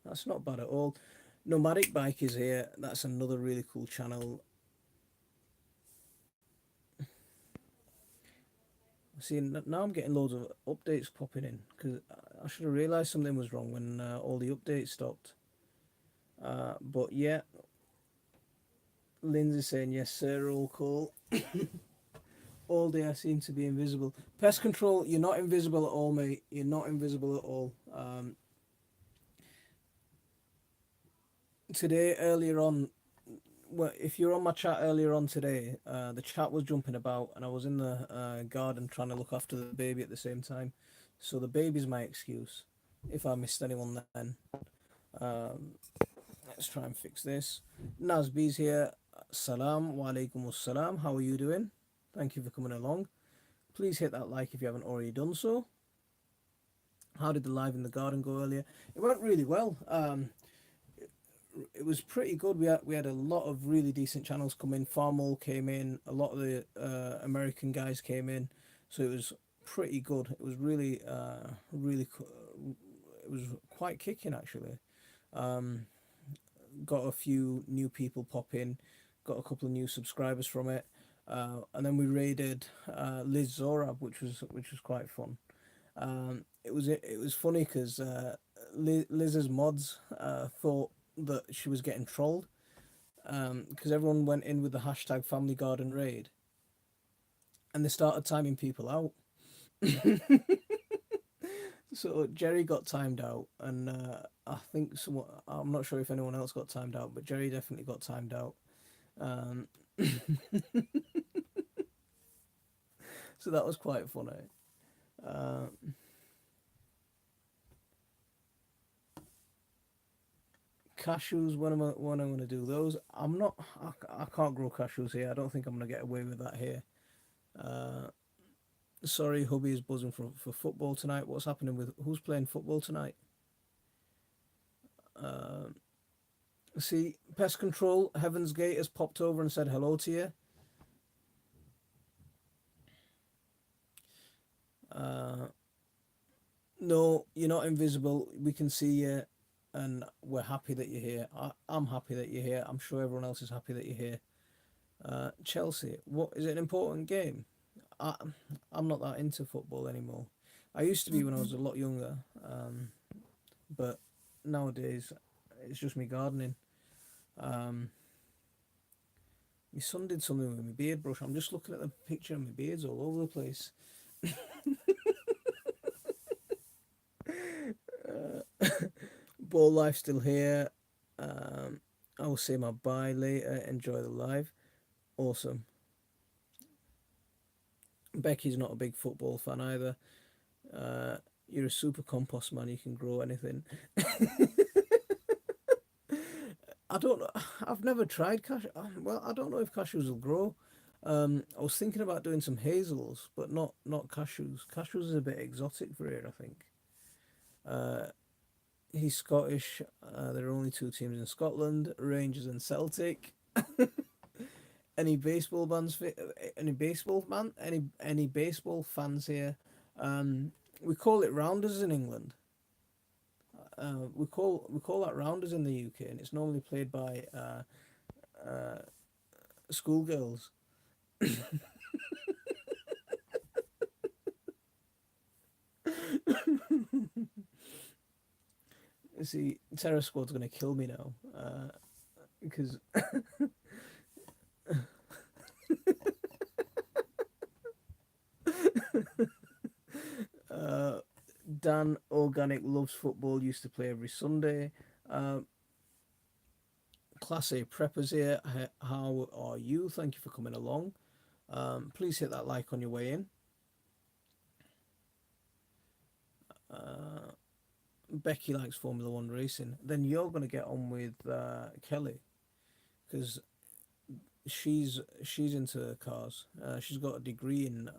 That's not bad at all. Nomadic Bike is here. That's another really cool channel. See, now I'm getting loads of updates popping in because I should have realised something was wrong when all the updates stopped. But yeah, Lindsay saying yes, sir. Roll call. All day I seem to be invisible. Pest control, you're not invisible at all, mate. You're not invisible at all. Today, earlier on, well, if you're on my chat earlier on today, the chat was jumping about, and I was in the garden trying to look after the baby at the same time. So the baby's my excuse. If I missed anyone, then let's try and fix this. Nazbi's here. Salam wa alaikum assalam. How are you doing? Thank you for coming along. Please hit that like if you haven't already done so. How did the live in the garden go earlier? It went really well. It was pretty good. We had a lot of really decent channels come in. Farmall came in. A lot of the American guys came in, so it was pretty good. It was really it was quite kicking actually. Got a few new people pop in. Got a couple of new subscribers from it. And then we raided Liz Zorab, which was quite fun. It was funny because Liz's mods thought that she was getting trolled because everyone went in with the hashtag Family Garden Raid, and they started timing people out. So Jerry got timed out, and I think someone, I'm not sure if anyone else got timed out, but Jerry definitely got timed out. Um, so that was quite funny. Uh, Cashews, when I'm gonna do those? I can't grow cashews here. I don't think I'm gonna get away with that here. Uh, sorry, hubby is buzzing for football tonight. What's happening with who's playing football tonight? Uh, see, pest control. Heaven's Gate has popped over and said hello to you. Uh, no, you're not invisible. We can see you, and we're happy that you're here. I'm happy that you're here. I'm sure everyone else is happy that you're here. Chelsea, what is it an important game? I, I'm not that into football anymore. I used to be when I was a lot younger, but nowadays it's just me gardening. Um, my son did something with my beard brush. I'm just looking at the picture and my beard's all over the place. Ball life still here. I will say my bye later. Enjoy the live. Awesome. Becky's not a big football fan either. You're a super compost man. You can grow anything. I don't know. I've never tried cashew. Well, I don't know if cashews will grow. I was thinking about doing some hazels, but not cashews. Cashews is a bit exotic for here, I think. Uh, he's Scottish. There are only two teams in Scotland: Rangers and Celtic. Any baseball bands? Any baseball man? Any baseball fans here? We call it rounders in England. We call that rounders in the UK, and it's normally played by schoolgirls. See, Terror Squad's gonna kill me now, because uh, Dan Organic loves football. Used to play every Sunday. Uh, Class A preppers here. How are you? Thank you for coming along. Please hit that like on your way in. Uh, Becky likes Formula One racing. Then you're gonna get on with Kelly because she's into cars. She's got a degree in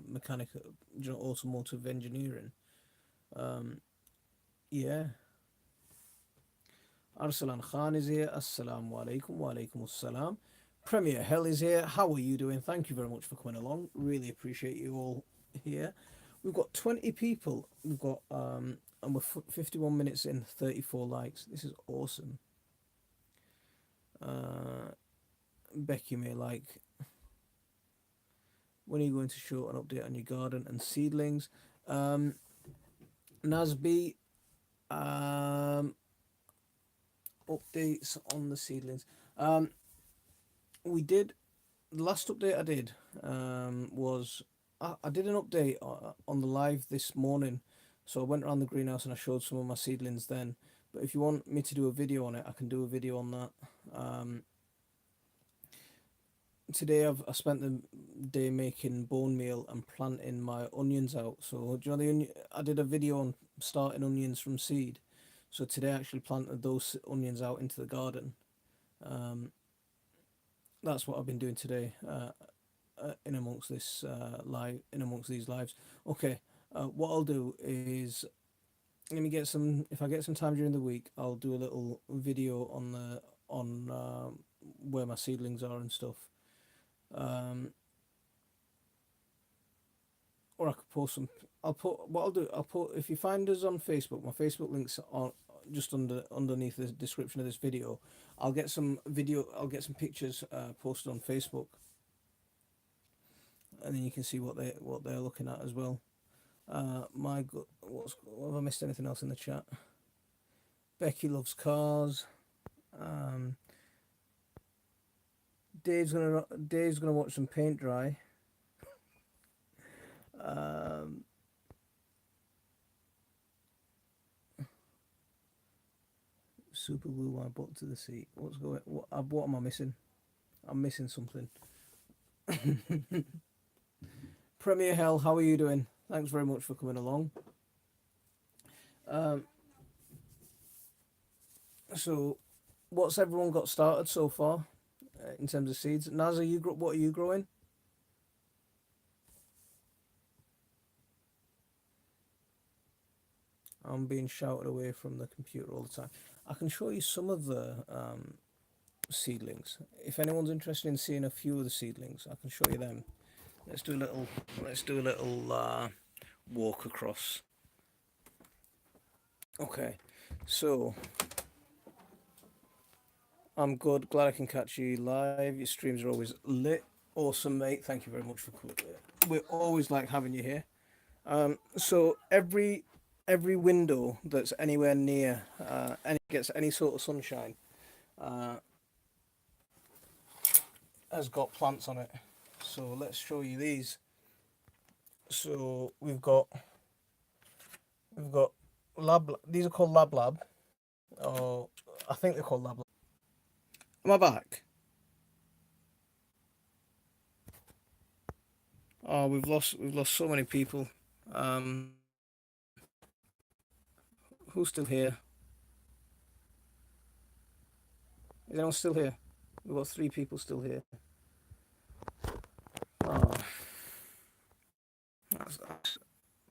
mechanical, automotive engineering. Um, yeah. Arsalan Khan is here. Assalamu alaikum wa alaikum assalam. Premier Hell is here. How are you doing? Thank you very much for coming along. Really appreciate you all here. We've got 20 people. We've got and we're 51 minutes in, 34 likes. This is awesome. Becky may like, when are you going to show an update on your garden and seedlings? Nasby, updates on the seedlings. We did, the last update I did was I did an update on the live this morning. So I went around the greenhouse and I showed some of my seedlings then. But if you want me to do a video on it, I can do a video on that. Today I spent the day making bone meal and planting my onions out. So do you know the onion? I did a video on starting onions from seed. So today I actually planted those onions out into the garden. That's what I've been doing today. In amongst this in amongst these lives. Okay, what I'll do is let me get some. If I get some time during the week, I'll do a little video on where my seedlings are and stuff. Or I could post some. I'll put what I'll do. I'll put, if you find us on Facebook, my Facebook links are just underneath the description of this video. I'll get some video. I'll get some pictures posted on Facebook, and then you can see what they're looking at as well. What have I missed? Anything else in the chat? Becky loves cars. Dave's gonna watch some paint dry. Super glue my butt to the seat. What am I missing? I'm missing something. Premier Hell, how are you doing? Thanks very much for coming along. So, what's everyone got started so far in terms of seeds? Naz, what are you growing? I'm being shouted away from the computer all the time. I can show you some of the seedlings. If anyone's interested in seeing a few of the seedlings, I can show you them. Let's do a little walk across. Okay, so I'm good. Glad I can catch you live. Your streams are always lit. Awesome, mate. Thank you very much for coming. We always like having you here. So every window that's anywhere near gets any sort of sunshine has got plants on it. So let's show you these. So we've got lab. These are called lab. Oh, I think they're called lab. Am I back? Oh, we've lost so many people. Who's still here? Is anyone still here? We've got 3 people still here. Oh,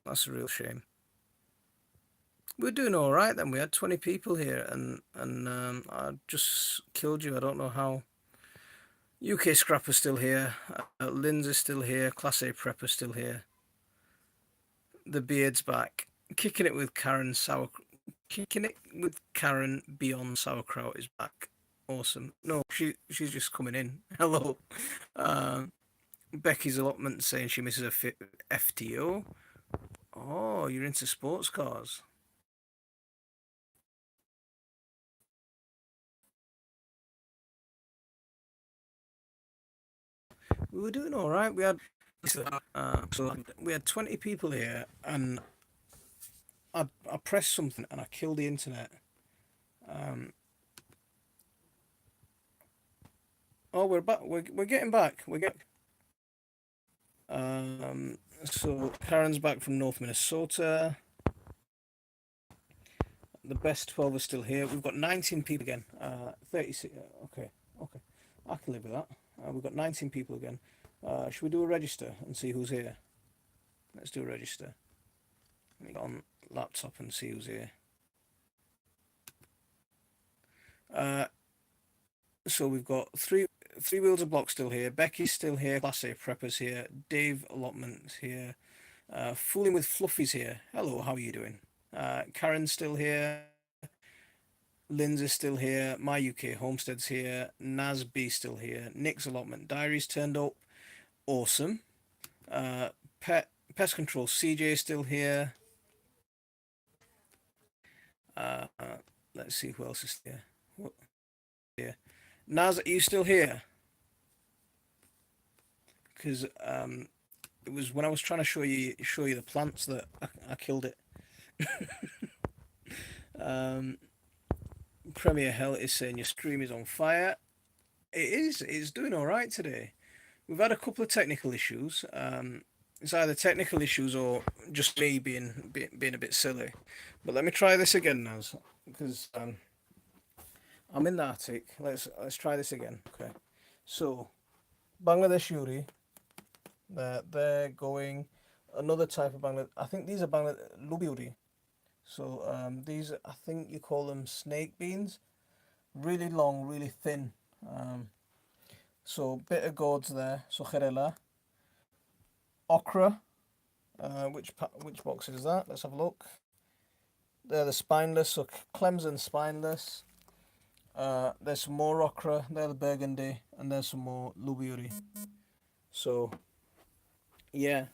that's a real shame. We're doing all right then. We had 20 people here, and I just killed you. I don't know how. UK Scrapper's still here. Lynn's is still here. Class A Prepper's still here. The Beard's back. Kicking it with Karen Beyond Sauerkraut is back. Awesome. No, she's just coming in. Hello. Becky's allotment saying she misses a FTO. Oh, you're into sports cars. We were doing all right. We had we had 20 people here, and I pressed something and I killed the internet. Oh, we're back. We're getting back. So Karen's back from North Minnesota. The best 12 are still here. We've got 19 people again. 36. Okay. I can live with that. We've got 19 people again. Should we do a register and see who's here? Let's do a register. Let me get on laptop and see who's here. So we've got three Wheels of Block still here. Becky's still here. Class A Prepper's here. Dave Allotment's here. Fooling with Fluffy's here. Hello, how are you doing? Karen's still here. Lynn's is still here. My UK Homestead's here. Naz B still here. Nick's Allotment Diaries turned up. Awesome. Pest Control CJ is still here. Let's see who else is here. Here. Naz, are you still here? Because it was when I was trying to show you the plants that I killed it. Premier Hell is saying your stream is on fire. It is. It's doing all right today. We've had a couple of technical issues. It's either technical issues or just me being a bit silly. But let me try this again now, because I'm in the attic. Let's try this again. Okay. So Bangladesh Yuri. They're going another type of Bangladesh. I think these are Bangladesh Lubiuri. So these, I think you call them snake beans. Really long, really thin. So bit of gourds there. So kherela. Okra. Which box is that? Let's have a look. They're the spineless. So Clemson spineless. There's some more okra. They're the burgundy, and there's some more lubiuri. So yeah.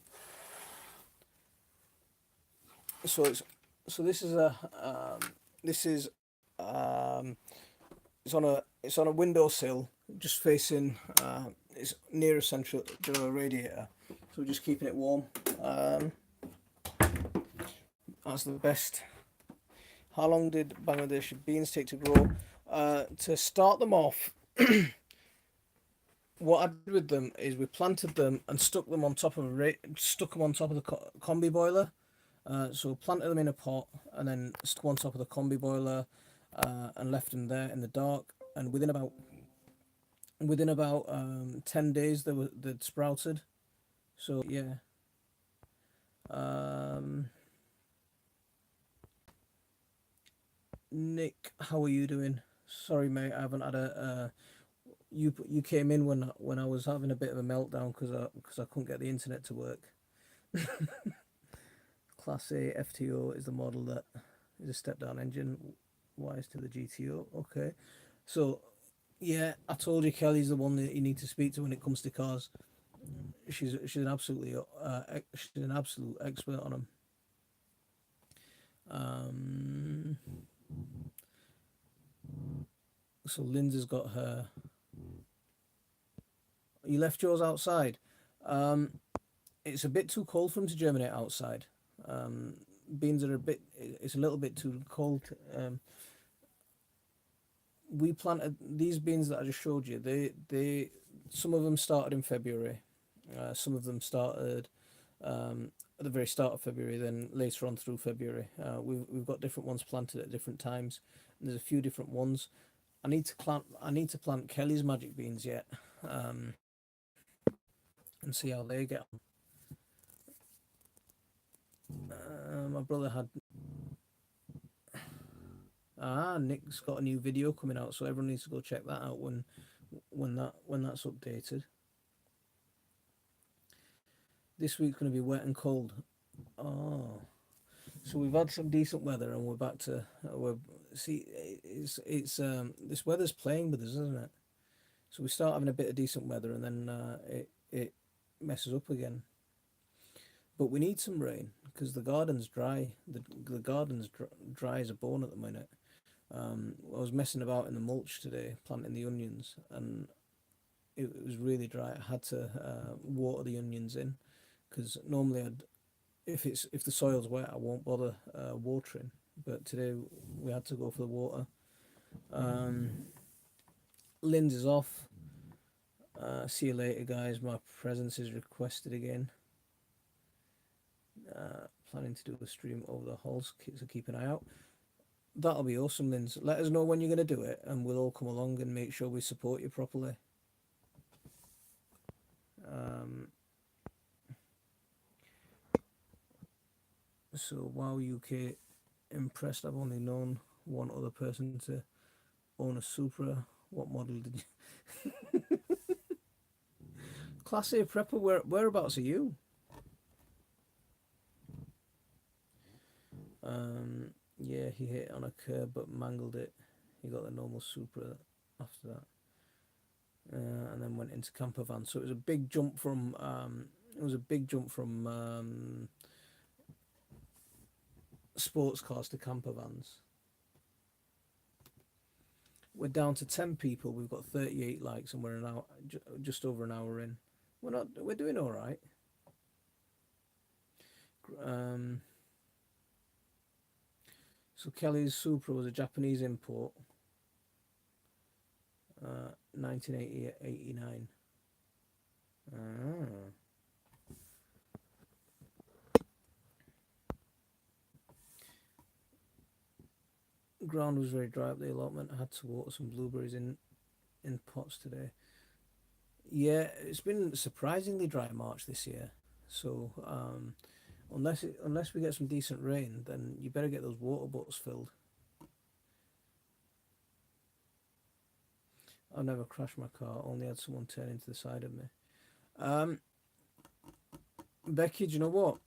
So this is it's on a windowsill, just facing it's near a central radiator, so we're just keeping it warm. That's the best. How long did Bangladeshi beans take to grow? To start them off, what I did with them is we planted them and stuck them on top of the combi boiler. So planted them in a pot and then stuck on top of the combi boiler, and left them there in the dark. And within about 10 days they'd sprouted. So yeah. Nick, how are you doing? Sorry, mate, I haven't had you came in when I was having a bit of a meltdown because I couldn't get the internet to work. Class A FTO is the model that is a step-down engine. Wise to the GTO. Okay, so yeah, I told you Kelly's the one that you need to speak to when it comes to cars. She's an absolute expert on them. So Linda's got her. You left yours outside. It's a bit too cold for them to germinate outside. Beans are it's a little bit too cold. We planted these beans that I just showed you. They some of them started in February. Some of them started at the very start of February, then later on through February. We've got different ones planted at different times. And there's a few different ones. I need to plant Kelly's magic beans yet, um, and see how they get on. My brother had Nick's got a new video coming out, so everyone needs to go check that out when that's updated. This week's going to be wet and cold. Oh, so we've had some decent weather, and we're back to we're see it's this weather's playing with us, isn't it? So we start having a bit of decent weather, and then it messes up again. But we need some rain because the garden's dry. The garden's dry as a bone at the minute. I was messing about in the mulch today, planting the onions, and it was really dry. I had to water the onions in because normally if the soil's wet, I won't bother watering. But today we had to go for the water. Um, Lynn's is off. See you later, guys. My presence is requested again. Planning to do a stream over the halls, so keep an eye out. That'll be awesome, Linz. Let us know when you're going to do it, and we'll all come along and make sure we support you properly. Um, so, wow, UK impressed. I've only known one other person to own a Supra. What model did you? Class A prepper, whereabouts are you? Yeah, he hit on a curb but mangled it. He got the normal Supra after that, and then went into camper van. So it was a big jump from sports cars to camper vans. We're down to 10 people. We've got 38 likes, and we're an hour, just over an hour in. We're doing all right. So Kelly's Supra was a Japanese import, 1989. Ground was very dry at the allotment. I had to water some blueberries in pots today. Yeah, it's been surprisingly dry March this year. So unless we get some decent rain, then you better get those water butts filled. I've never crashed my car, only had someone turn into the side of me. Becky, do you know what?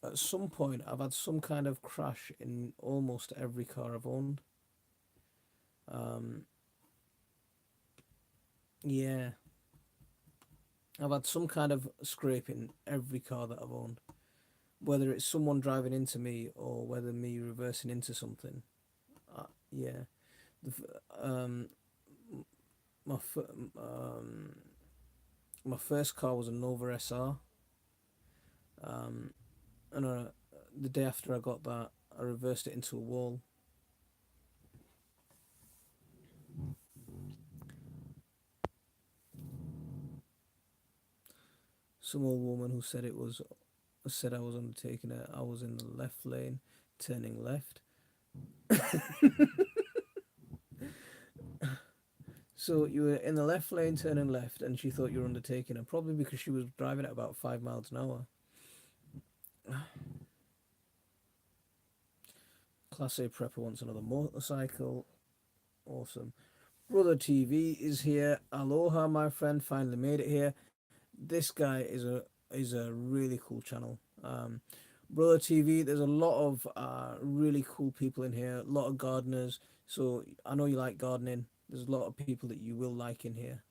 At some point, I've had some kind of crash in almost every car I've owned. Yeah, I've had some kind of scrape in every car that I've owned. Whether it's someone driving into me or whether me reversing into something. Yeah. Um, my my first car was a Nova SR. And the day after I got that, I reversed it into a wall. Some old woman who said I was undertaking it. I was in the left lane, turning left. So you were in the left lane, turning left, and she thought you were undertaking her, probably because she was driving at about 5 miles an hour. Class A prepper wants another motorcycle. Awesome. Brother TV is here. Aloha, my friend. Finally made it here. This guy is a really cool channel. Brother TV. There's a lot of really cool people in here. A lot of gardeners. So I know you like gardening. There's a lot of people that you will like in here.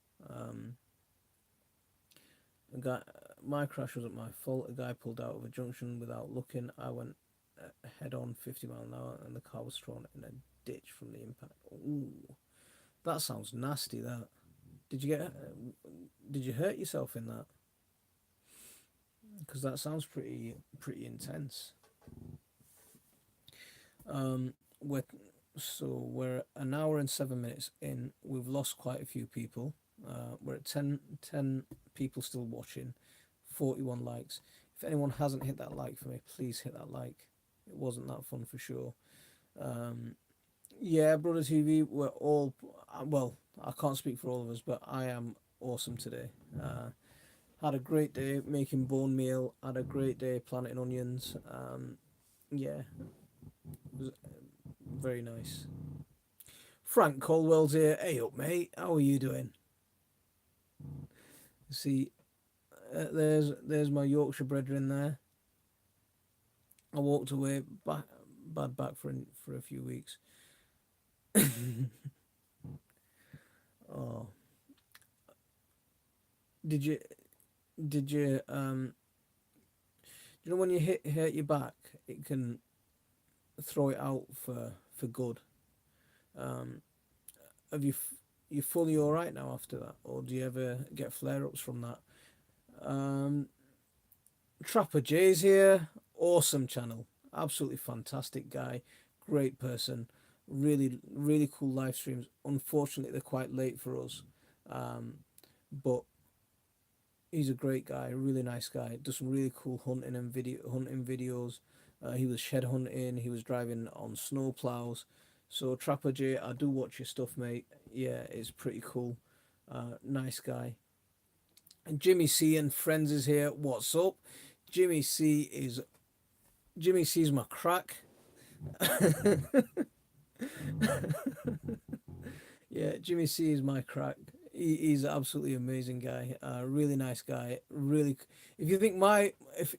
My crash wasn't my fault. A guy pulled out of a junction without looking. I went head on 50 mile an hour, and the car was thrown in a ditch from the impact. Ooh, that sounds nasty. That did you hurt yourself in that? Because that sounds pretty intense. We're we're an hour and 7 minutes in. We've lost quite a few people. We're at 10 people still watching, 41 likes. If anyone hasn't hit that like for me, please hit that like. It wasn't that fun for sure. Yeah, Brother TV, we're all, well, I can't speak for all of us, but I am awesome today. Had a great day making bone meal, had a great day planting onions. Yeah, it was very nice. Frank Colwell's here. Hey up, mate. How are you doing? See, there's my Yorkshire brethren there. I walked away bad back for a few weeks. Oh, did you did you know when you hurt your back, it can throw it out for good. Um, have you fully all right now after that, or do you ever get flare ups from that? Um, Trapper Jay's here. Awesome channel. Absolutely fantastic guy. Great person. Really cool live streams. Unfortunately, they're quite late for us. Um, but he's a great guy. Really nice guy. Does some really cool hunting videos. He was shed hunting. He was driving on snow plows. So Trapper Jay, I do watch your stuff, mate. Yeah, it's pretty cool. Nice guy. And Jimmy C and friends is here. What's up? Jimmy C is Jimmy C's my crack. Yeah, Jimmy C is my crack. He's an absolutely amazing guy. Really nice guy. If you think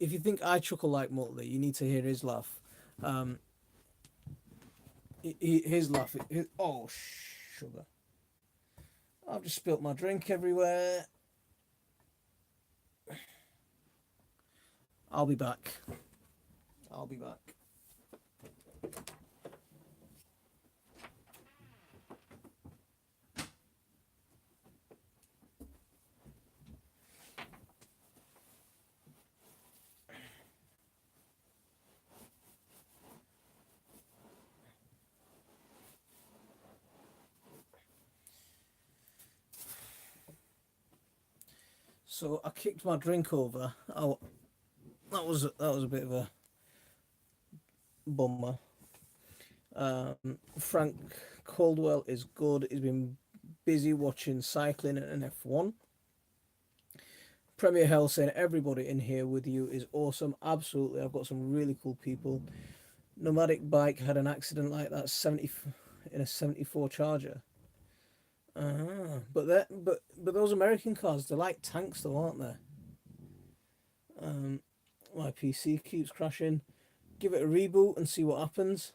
if you think I chuckle like Muttley, you need to hear his laugh. Um, his laugh. Oh, sugar! I've just spilt my drink everywhere. I'll be back. I'll be back. So I kicked my drink over. Oh, that was a bit of a bummer. Frank Caldwell is good. He's been busy watching cycling and F1. Premier Hell saying everybody in here with you is awesome. Absolutely, I've got some really cool people. Nomadic Bike had an accident like that 70 in a 74 Charger. But those American cars, they're like tanks though, aren't they? My PC keeps crashing. Give it a reboot and see what happens.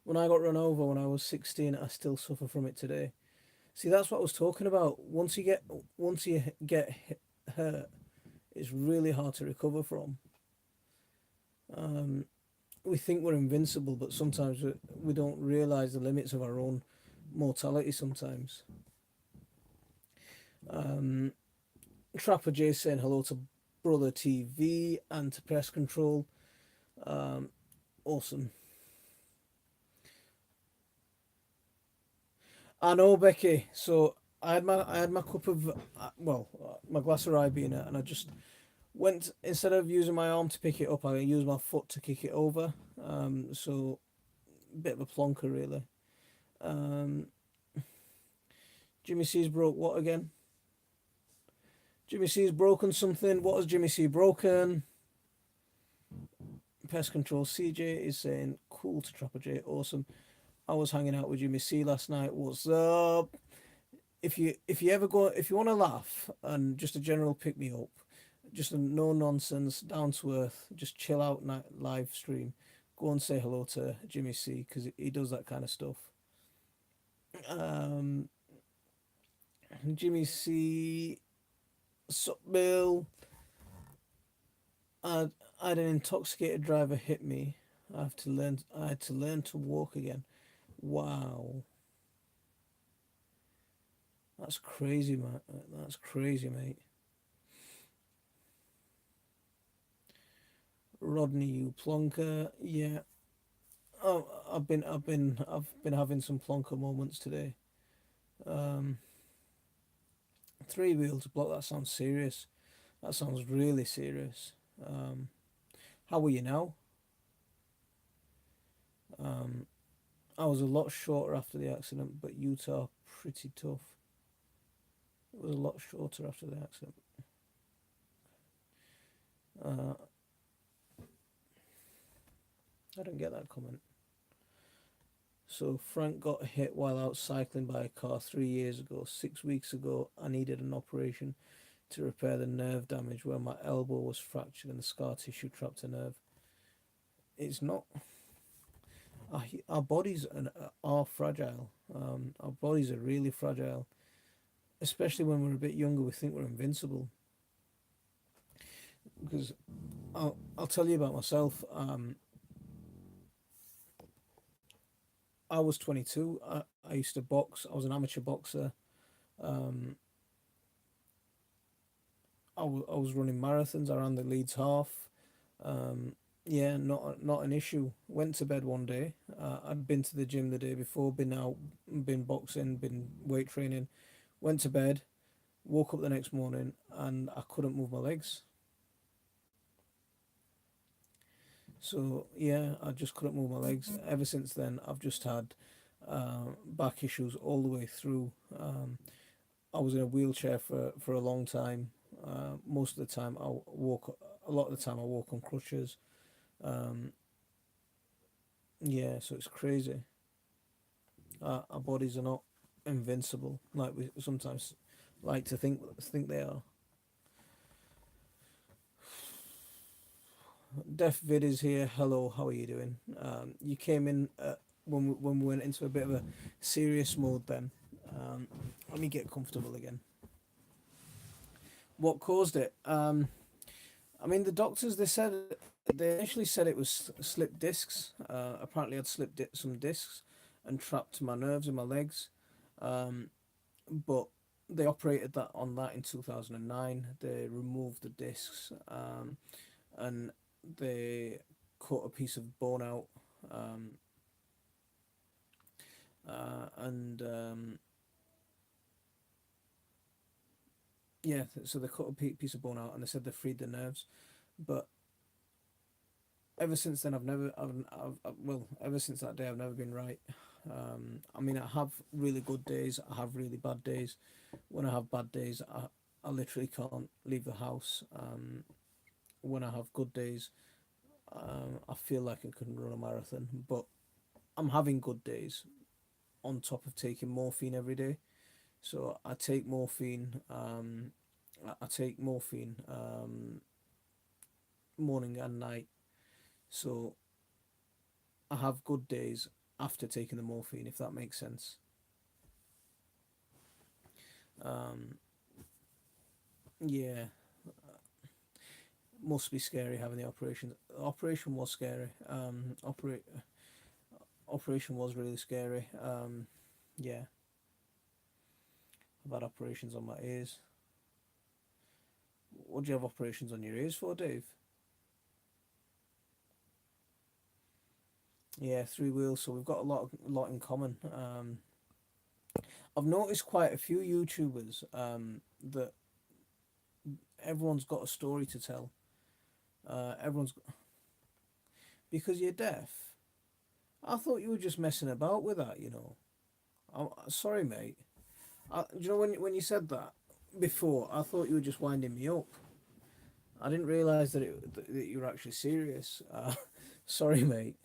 When I got run over when I was 16, I still suffer from it today. See, that's what I was talking about. Once you get hurt, it's really hard to recover from. We think we're invincible, but sometimes we don't realize the limits of our own mortality. Sometimes. Trapper J saying hello to Brother TV and to Pest Control. Awesome. I know, Becky. So I had my cup of my glass of Ribena, and I just went, instead of using my arm to pick it up, I used my foot to kick it over. So a bit of a plonker really. Um, Jimmy C's broke what again? Jimmy C's broken something. What has Jimmy C broken? Pest Control CJ is saying cool to Trapper J. Awesome. I was hanging out with Jimmy C last night. What's up? If you want to laugh and just a general pick me up, just a no nonsense, down to earth, just chill out night live stream, go and say hello to Jimmy C because he does that kind of stuff. Um, Jimmy C, sup Bill. I had an intoxicated driver hit me. I had to learn to walk again. Wow, that's crazy, man. That's crazy, mate. Rodney U Plonker, yeah. Oh, I've been having some Plonker moments today. Um, 3 wheels block. That sounds serious. That sounds really serious. Um, how are you now? I was a lot shorter after the accident, but Utah pretty tough. It was a lot shorter after the accident. Uh, I don't get that comment. So Frank got hit while out cycling by a car 3 years ago. 6 weeks ago, I needed an operation to repair the nerve damage where my elbow was fractured and the scar tissue trapped a nerve. It's not. Our bodies are fragile. Our bodies are really fragile, especially when we're a bit younger. We think we're invincible. Because I'll tell you about myself. I was 22. I used to box. I was an amateur boxer. Um, I was running marathons. I ran the Leeds half. Um, yeah, not an issue. Went to bed one day. I'd been to the gym the day before. Been out, been boxing, been weight training. Went to bed. Woke up the next morning and I couldn't move my legs. So yeah, I just couldn't move my legs. Ever since then, I've just had back issues all the way through. I was in a wheelchair for a long time. Most of the time, I walk. A lot of the time, I walk on crutches. Um, yeah, so it's crazy. Our bodies are not invincible like we sometimes like to think they are. Def Vid is here. Hello, how are you doing? You came in when we went into a bit of a serious mode. Then let me get comfortable again. What caused it? I mean, the doctors they initially said it was slipped discs. Apparently, I'd slipped some discs and trapped my nerves in my legs. Um, but they operated that on that in 2009. They removed the discs and they cut a piece of bone out. Um, and Yeah, so they cut a piece of bone out and they said they freed the nerves. But ever since then, ever since that day, I've never been right. I mean, I have really good days. I have really bad days. When I have bad days, I literally can't leave the house. When I have good days, I feel like I can run a marathon. But I'm having good days on top of taking morphine every day. So I take morphine. I take morphine morning and night. So I have good days after taking the morphine, if that makes sense. Um, yeah, must be scary having the operation. Operation was scary. Operation was really scary. Yeah, I've had operations on my ears. What do you have operations on your ears for, Dave? Yeah, three wheels. So we've got a lot in common. I've noticed quite a few YouTubers that everyone's got a story to tell. Everyone's because you're deaf. I thought you were just messing about with that. Sorry, mate. Do you know when you said that before? I thought you were just winding me up. I didn't realise that you were actually serious. Sorry, mate.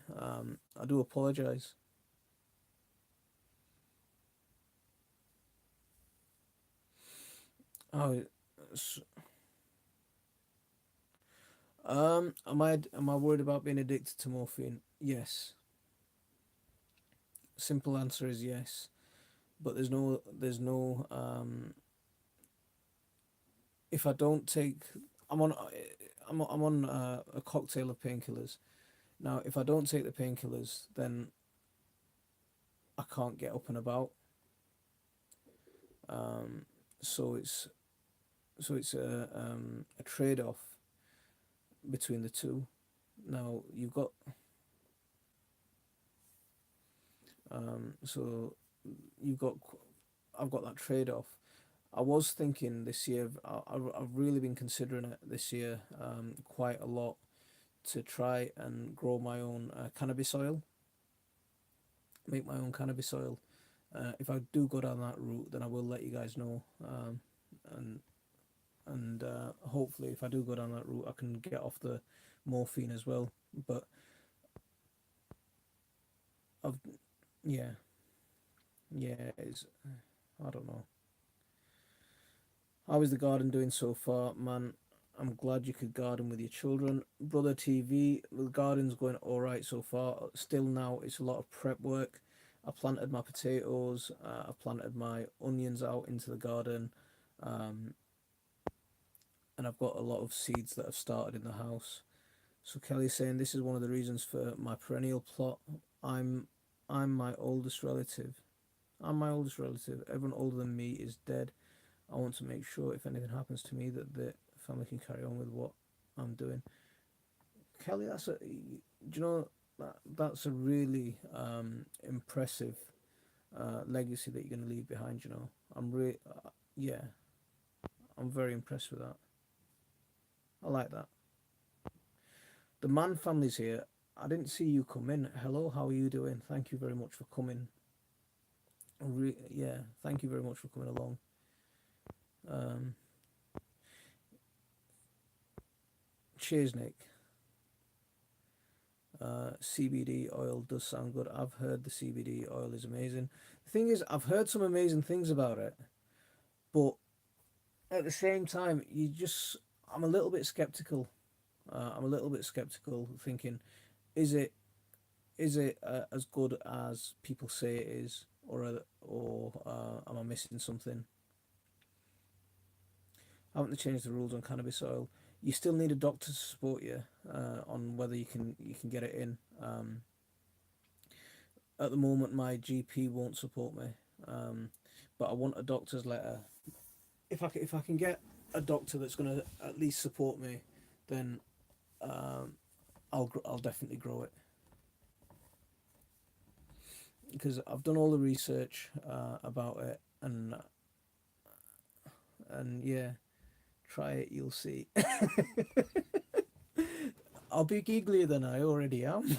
I do apologise. Oh, s- am I worried about being addicted to morphine? Yes. Simple answer is yes. But there's no. If I don't take, I'm on I'm on a cocktail of painkillers. Now, if I don't take the painkillers, then I can't get up and about. Um, so it's a trade off between the two. Now you've got so you've got I've got that trade off. I was thinking this year. I've really been considering it this year quite a lot to try and grow my own cannabis oil. make my own cannabis oil. If I do go down that route, then I will let you guys know. And hopefully, if I do go down that route, I can get off the morphine as well. But I've yeah, yeah, it's I don't know. How is the garden doing so far, man? I'm glad you could garden with your children. Brother TV, the garden's going all right so far. Still now, it's a lot of prep work. I planted my potatoes. I planted my onions out into the garden, um, and I've got a lot of seeds that have started in the house. So Kelly's saying this is one of the reasons for my perennial plot. I'm I'm my oldest relative. I'm my oldest relative. Everyone older than me is dead. I want to make sure if anything happens to me that the family can carry on with what I'm doing. Kelly, do you know that's a really impressive legacy that you're going to leave behind. You know, yeah, I'm very impressed with that. I like that. The Mann family's here. I didn't see you come in. Hello, how are you doing? Thank you very much for coming. Yeah, thank you very much for coming along. Um, cheers, Nick. CBD oil does sound good. I've heard the CBD oil is amazing. The thing is, I've heard some amazing things about it, but at the same time, I'm a little bit skeptical. I'm a little bit skeptical, thinking, is it as good as people say it is, or am I missing something? Haven't they changed the rules on cannabis oil? You still need a doctor to support you on whether you can get it in. At the moment, my GP won't support me, but I want a doctor's letter. If I can get a doctor that's going to at least support me, then um, I'll definitely grow it, because I've done all the research about it, and yeah, try it, you'll see. I'll be gigglier than I already am.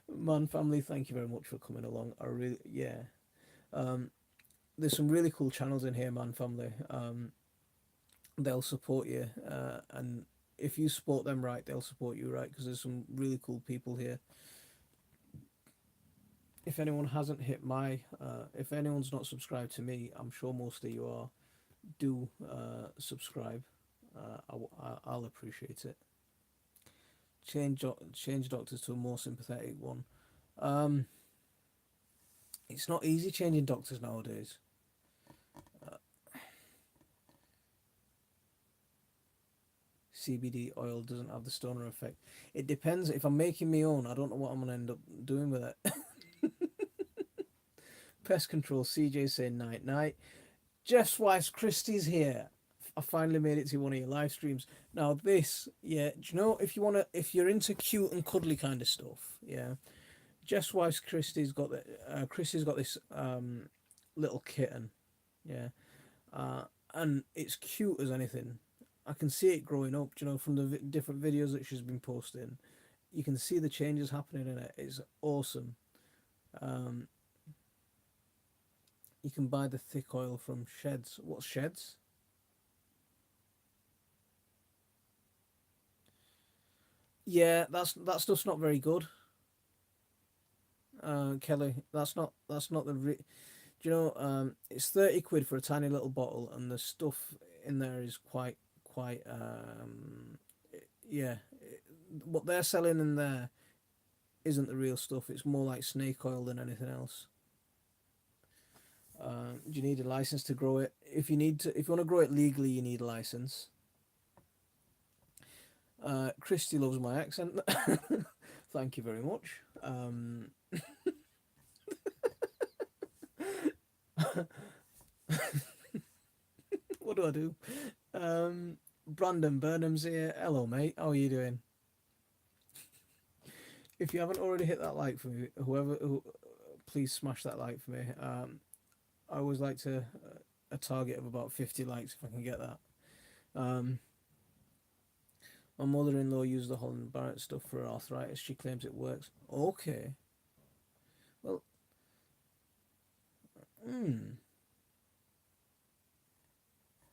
Man, family, thank you very much for coming along. I really, yeah. Um, there's some really cool channels in here, man, family. They'll support you, and if you support them right, they'll support you right, because there's some really cool people here. If anyone hasn't hit if anyone's not subscribed to me, I'm sure most of you are. Do subscribe. I'll appreciate it. Change doctors to a more sympathetic one. Um, it's not easy changing doctors nowadays. Uh, CBD oil doesn't have the stoner effect. It depends. If I'm making my own, I don't know what I'm gonna end up doing with it. Pest control. CJ saying night night. Jeff's wife's Christie's here. I finally made it to one of your live streams. Now this, yeah, do you know, if you're into cute and cuddly kind of stuff, yeah, Jeff's wife's Christie's got this little kitten, yeah, and it's cute as anything. I can see it growing up, you know, from the different videos that she's been posting. You can see the changes happening in it. It's awesome. Um, you can buy the thick oil from Sheds. What Sheds? Yeah, that stuff's not very good, Kelly. That's not do you know? It's 30 quid for a tiny little bottle, and the stuff in there is quite. Yeah, what they're selling in there isn't the real stuff. It's more like snake oil than anything else. Do you need a license to grow it? If you want to grow it legally, you need a license. Christy loves my accent. Thank you very much. What do I do? Brandon Burnham's here. Hello, mate. How are you doing? If you haven't already hit that like for me, please smash that like for me. I always like to a target of about 50 likes if I can get that. Um, my mother-in-law used the Holland Barrett stuff for her arthritis. She claims it works. Okay, Hmm,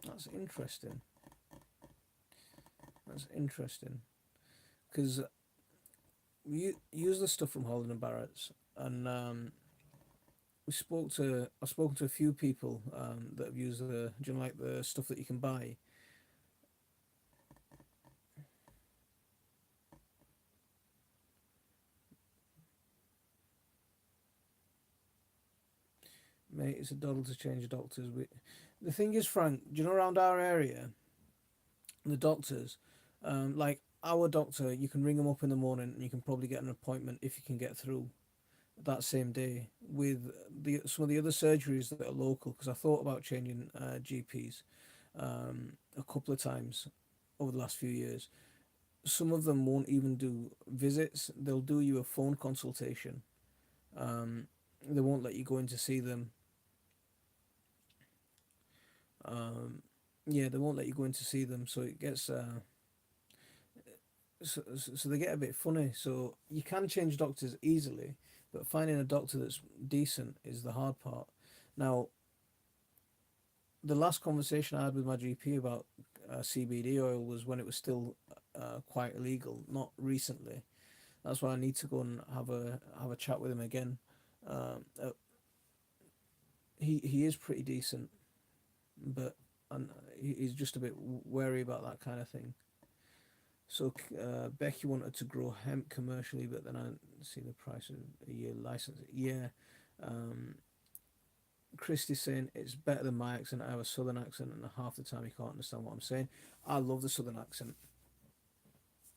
that's interesting. That's interesting because you use the stuff from Holland and Barrett's, and I've spoken to a few people that have used the, do you know, like the stuff that you can buy. Mate, it's a doddle to change doctors. The thing is, Frank, do you know around our area, the doctors, like our doctor, you can ring them up in the morning and you can probably get an appointment if you can get through that same day. With the some of the other surgeries that are local, because I thought about changing GPs a couple of times over the last few years. Some of them won't even do visits; they'll do you a phone consultation. Um, they won't let you go in to see them. Um, yeah, they won't let you go in to see them, so it gets so they get a bit funny. So you can change doctors easily, but finding a doctor that's decent is the hard part. Now, the last conversation I had with my GP about CBD oil was when it was still quite illegal, not recently. That's why I need to go and have a chat with him again. Uh, he is pretty decent, but and he's just a bit wary about that kind of thing. So Becky wanted to grow hemp commercially, but then I see the price of a year license. Yeah, um, Christy's saying it's better than my accent. I have a southern accent, and half the time you can't understand what I'm saying. I love the southern accent.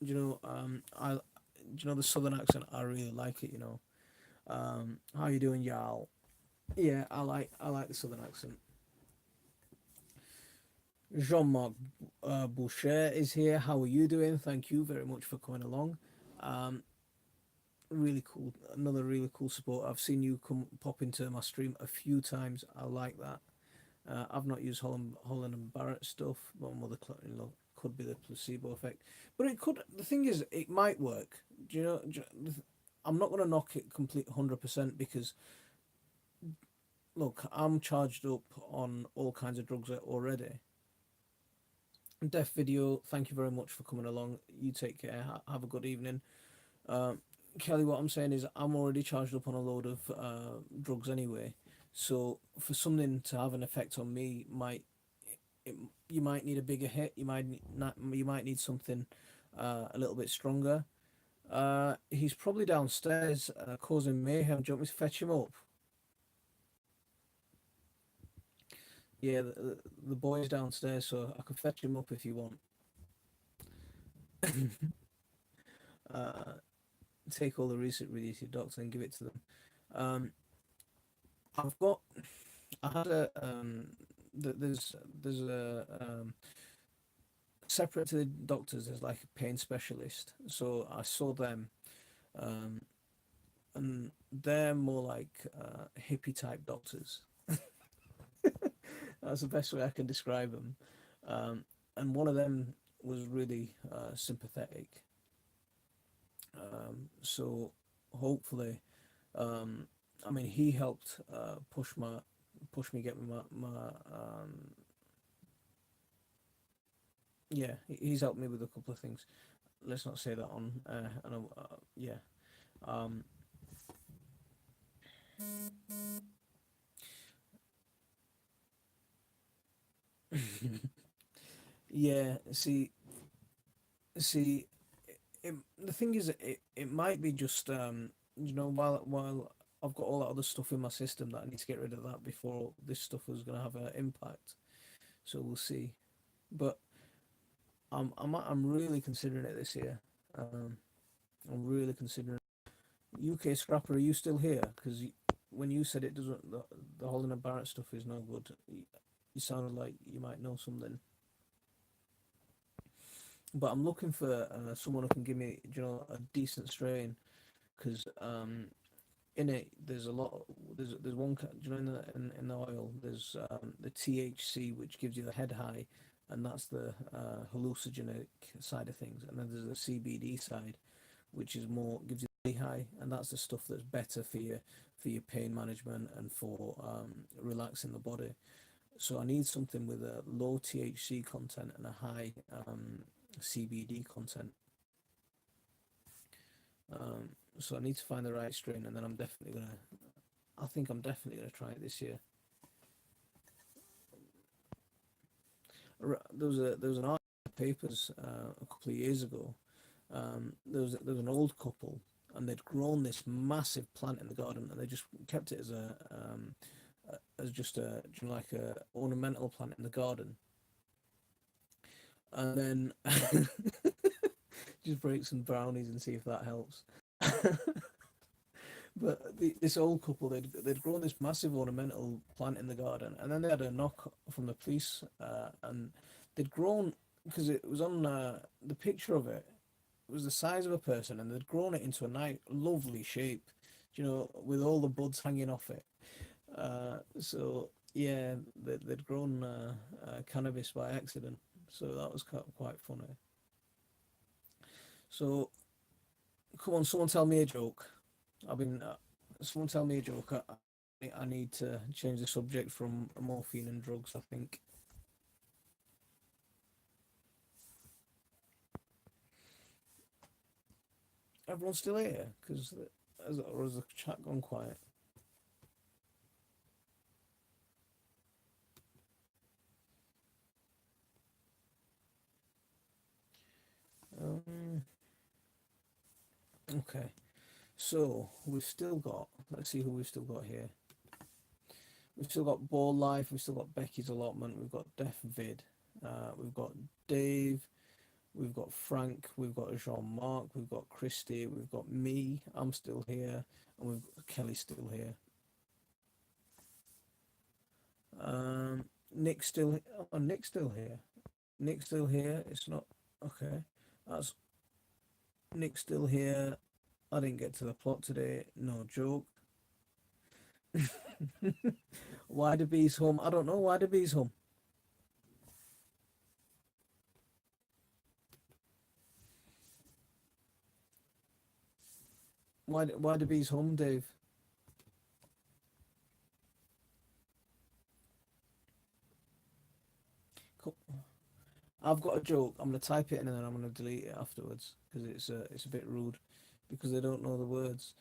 You know, you know the southern accent. I really like it. You know, how you doing, y'all? Yeah, I like the southern accent. Jean-Marc Boucher is here. How are you doing? Thank you very much for coming along. Um, really cool. Another really cool support. I've seen you come pop into my stream a few times. I like that. I've not used Holland and Barrett stuff. But mother could be the placebo effect, but it could. The thing is, it might work. Do you know? I'm not going to knock it complete 100% because look, I'm charged up on all kinds of drugs already. Deaf video. Thank you very much for coming along. You take care. Have a good evening. Um, Kelly, what I'm saying is I'm already charged up on a load of drugs anyway. So for something to have an effect on me, it, you might need a bigger hit. You might need something a little bit stronger. He's probably downstairs causing mayhem. Do you want me to fetch him up? Yeah, the boy's downstairs, so I can fetch him up if you want. uh, Take all the research with you to your doctor and give it to them. Um, I've got I had a there's a separate to the doctors. There's like a pain specialist. So I saw them, um, and they're more like hippie type doctors. That's the best way I can describe them. And one of them was really sympathetic. So hopefully, um, I mean, he helped push me get yeah, he's helped me with a couple of things. Let's not say that on yeah. Um, yeah. See, the thing is, it might be just you know, while I've got all that other stuff in my system that I need to get rid of that before this stuff was gonna have an impact. So we'll see. But I'm really considering it this year. Um, I'm really considering. UK Scrapper, are you still here? Because when you said it doesn't, the Holland and Barrett stuff is no good. You sounded like you might know something. But I'm looking for someone who can give me, you know, a decent strain because in it there's a lot. There's one, you know, in the oil there's the THC which gives you the head high, and that's the hallucinogenic side of things, and then there's the CBD side, which is more gives you high, and that's the stuff that's better for your pain management and for relaxing the body. So I need something with a low THC content and a high CBD content. Um, so I need to find the right strain, and then I think I'm definitely gonna try it this year. There was an article in the papers a couple of years ago. There was an old couple, and they'd grown this massive plant in the garden, and they just kept it as just a, you know, like a ornamental plant in the garden. And then just break some brownies and see if that helps. But this old couple, they'd grown this massive ornamental plant in the garden, and then they had a knock from the police, and they'd grown, because it was on the picture of it. It was the size of a person, and they'd grown it into a nice, lovely shape, you know, with all the buds hanging off it. So yeah, they'd grown cannabis by accident, so that was quite funny. So come on, someone tell me a joke. I've been someone tell me a joke. I need to change the subject from morphine and drugs, I think. Everyone's still here because or has the chat gone quiet? Um, okay, so we've still got. Let's see who we've still got here. We've still got Ball Life. We've still got Becky's allotment. We've got Def Vid. We've got Dave. We've got Frank. We've got Jean Marc. We've got Christy. We've got me. I'm still here, and we've got Kelly still here. Nick's still. Oh, Nick's still here. Nick's still here. It's not okay. That's Nick's still here. I didn't get to the plot today. No joke. Why the bees home? I don't know why the bees home. Why the bees home, Dave? Cool. I've got a joke. I'm gonna type it in and then I'm gonna delete it afterwards because it's a bit rude because they don't know the words.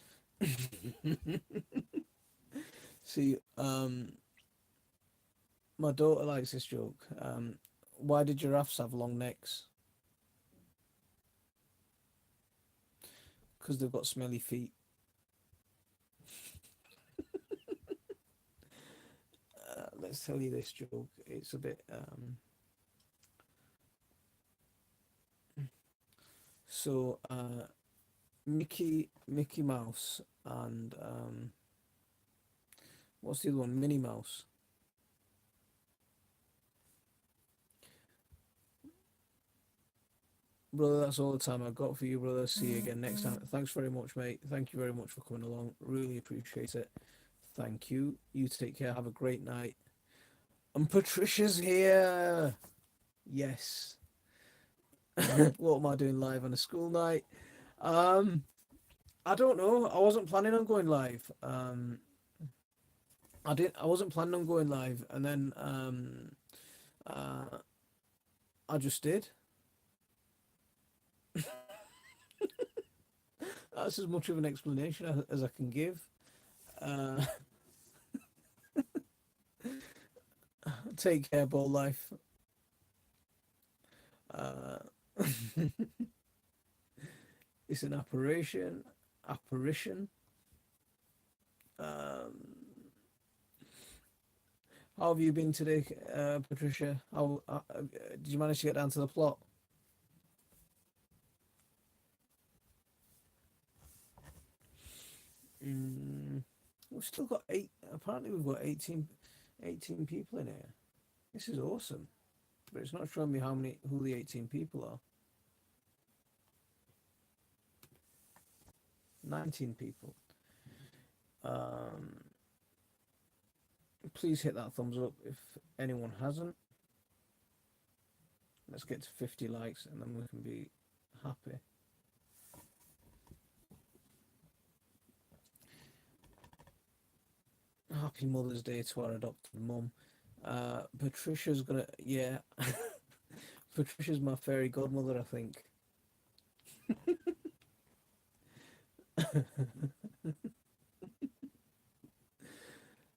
See, my daughter likes this joke. Why do giraffes have long necks? Because they've got smelly feet. Let's tell you this joke. It's a bit so Mickey Mouse and what's the other one? Minnie Mouse. Brother, that's all the time I've got for you, brother. See you again next time. Thanks very much, mate. Thank you very much for coming along. Really appreciate it. Thank you. You take care. Have a great night. And Patricia's here. Yes. What am I doing live on a school night? Um, I don't know. I wasn't planning on going live. I wasn't planning on going live, and then uh, I just did. That's as much of an explanation as I can give. Uh, take care, ball life. Uh, it's an apparition. Apparition. How have you been today, Patricia? How did you manage to get down to the plot? We've still got eight. Apparently, we've got 18 people in here. This is awesome, but it's not showing me who the 18 people are. 19 people. Please hit that thumbs up if anyone hasn't. Let's get to 50 likes and then we can be happy. happy Mother's Day to our adopted mum. Patricia's gonna, yeah. Patricia's my fairy godmother, I think.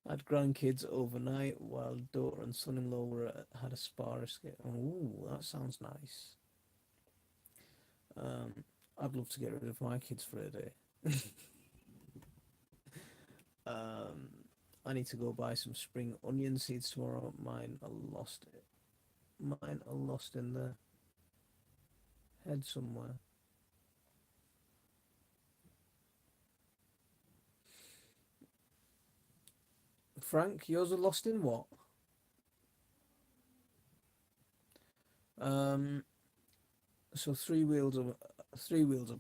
Had grandkids overnight while daughter and son-in-law had a spa escape. Ooh, that sounds nice. Um, I'd love to get rid of my kids for a day. Um, I need to go buy some spring onion seeds tomorrow. Mine are lost. Mine are lost in the head somewhere. Frank, yours are lost in what? Um, so three wheels of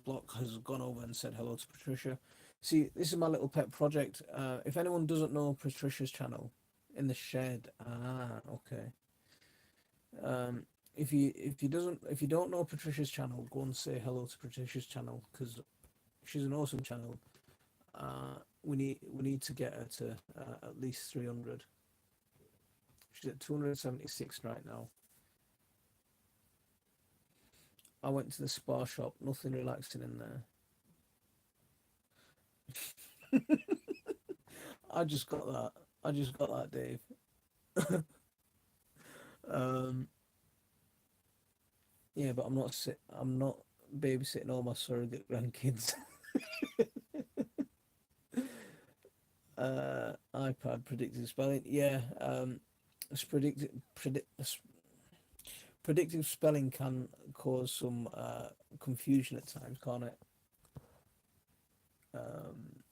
block has gone over and said hello to Patricia. See, this is my little pet project. If anyone doesn't know Patricia's channel, in the shed. Ah, okay. Um, if you don't know Patricia's channel, go and say hello to Patricia's channel because she's an awesome channel. We need to get her to at least 300. She's at 276 right now. I went to the spa shop. Nothing relaxing in there. I just got that. I just got that, Dave. Um, yeah, but I'm not babysitting all my surrogate grandkids. iPad predictive spelling. Yeah, it's predictive spelling can cause some confusion at times, can't it? Um,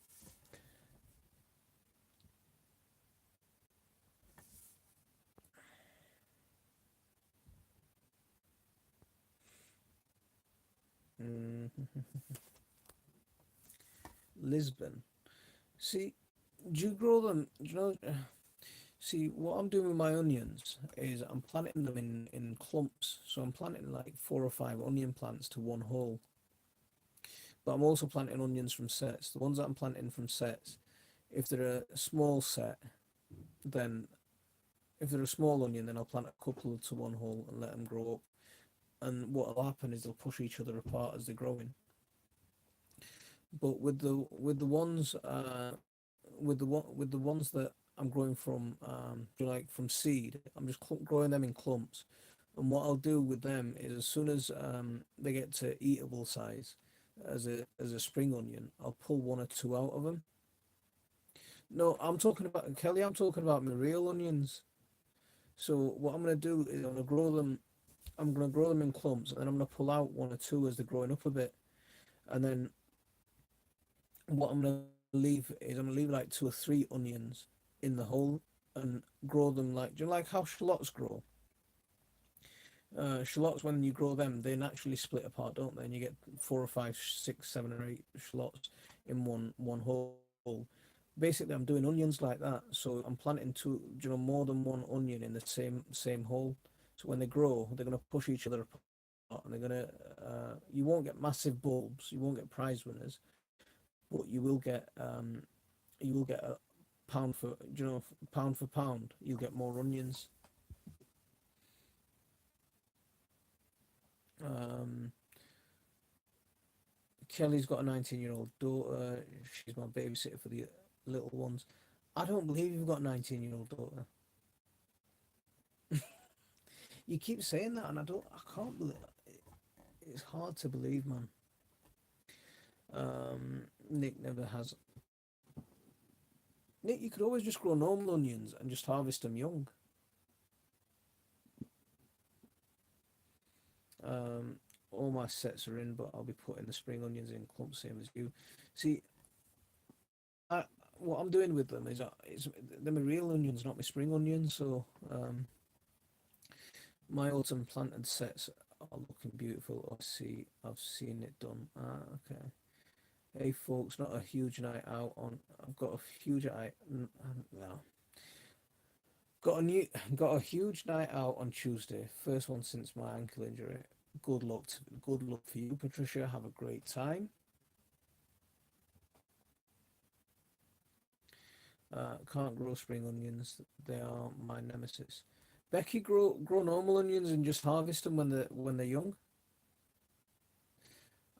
mm, Lisbon. See, do you grow them? Do you know? See, what I'm doing with my onions is I'm planting them in clumps. So I'm planting like 4 or 5 onion plants to one hole. But I'm also planting onions from sets. The ones that I'm planting from sets, if they're a small set, then if they're a small onion, then I'll plant a couple to one hole and let them grow up. And what'll happen is they'll push each other apart as they're growing. But with the ones with the ones that I'm growing from like from seed, I'm just growing them in clumps. And what I'll do with them is as soon as they get to eatable size as a spring onion, I'll pull 1 or 2 out of them. No, I'm talking about Kelly. I'm talking about my real onions. So what I'm gonna do is I'm gonna grow them. I'm gonna grow them in clumps, and then I'm gonna pull out 1 or 2 as they're growing up a bit, and then what I'm gonna leave is I'm gonna leave like 2 or 3 onions in the hole and grow them like do you know like how shallots grow? Shallots when you grow them, they naturally split apart, don't they? And you get 4 or 5, 6, 7 or 8 shallots in one hole. Basically, I'm doing onions like that. So I'm planting more than one onion in the same hole. So when they grow, they're gonna push each other apart, and they're gonna. You won't get massive bulbs. You won't get prize winners, but you will get a pound for pound. You'll get more onions. Um, Kelly's got a 19-year-old daughter. She's my babysitter for the little ones. I don't believe you've got a 19-year-old daughter. You keep saying that, and I can't believe. It's hard to believe, man. Nick never has. Nick, you could always just grow normal onions and just harvest them young. Um, all my sets are in, but I'll be putting the spring onions in clumps, same as you. See, I, what I'm doing with them is they're my real onions, not my spring onions. So my autumn planted sets are looking beautiful. I've seen it done. Okay. Hey folks, not a huge night out on. I've got a huge night. No, got a huge night out on Tuesday. First one since my ankle injury. Good luck for you, Patricia. Have a great time. Can't grow spring onions. They are my nemesis. Becky, grow normal onions and just harvest them when they're young.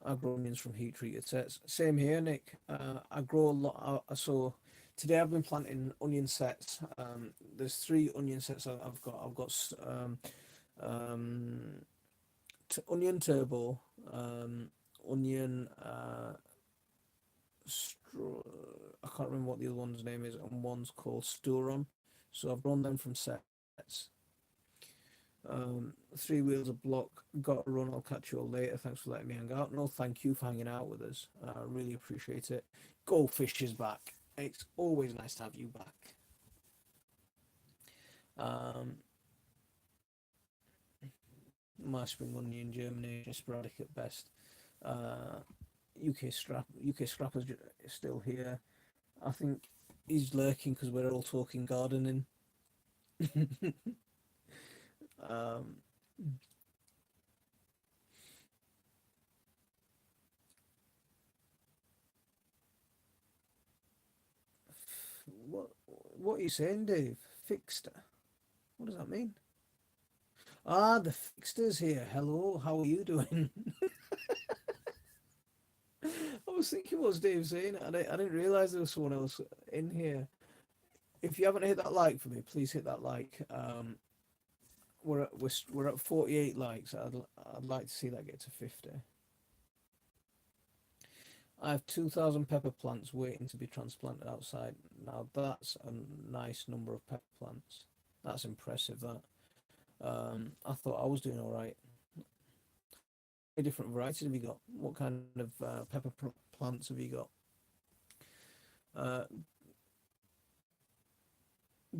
I grow onions from heat treated sets. Same here, Nick. I grow a lot. So today I've been planting onion sets. There's three onion sets I've got. Um, onion turbo, onion stro- I can't remember what the other one's name is, and one's called Sturon. So I've grown them from sets. Three wheels of block. Got to run. I'll catch you all later. Thanks for letting me hang out. No, thank you for hanging out with us. Really appreciate it. Goldfish is back. It's always nice to have you back. Um, my spring onion germination sporadic at best. UK Scrapper's still here. I think he's lurking because we're all talking gardening. um, what what are you saying, Dave? Fixter. What does that mean? Ah, the Fixter's here. Hello, how are you doing? I was thinking, what's Dave saying? I didn't realize there was someone else in here. If you haven't hit that like for me, please hit that like. We're at 48 likes. I'd like to see that get to 50. I have 2,000 pepper plants waiting to be transplanted outside. Now that's a nice number of pepper plants. That's impressive. That I thought I was doing all right. How many different varieties have you got? What kind of plants have you got? Uh,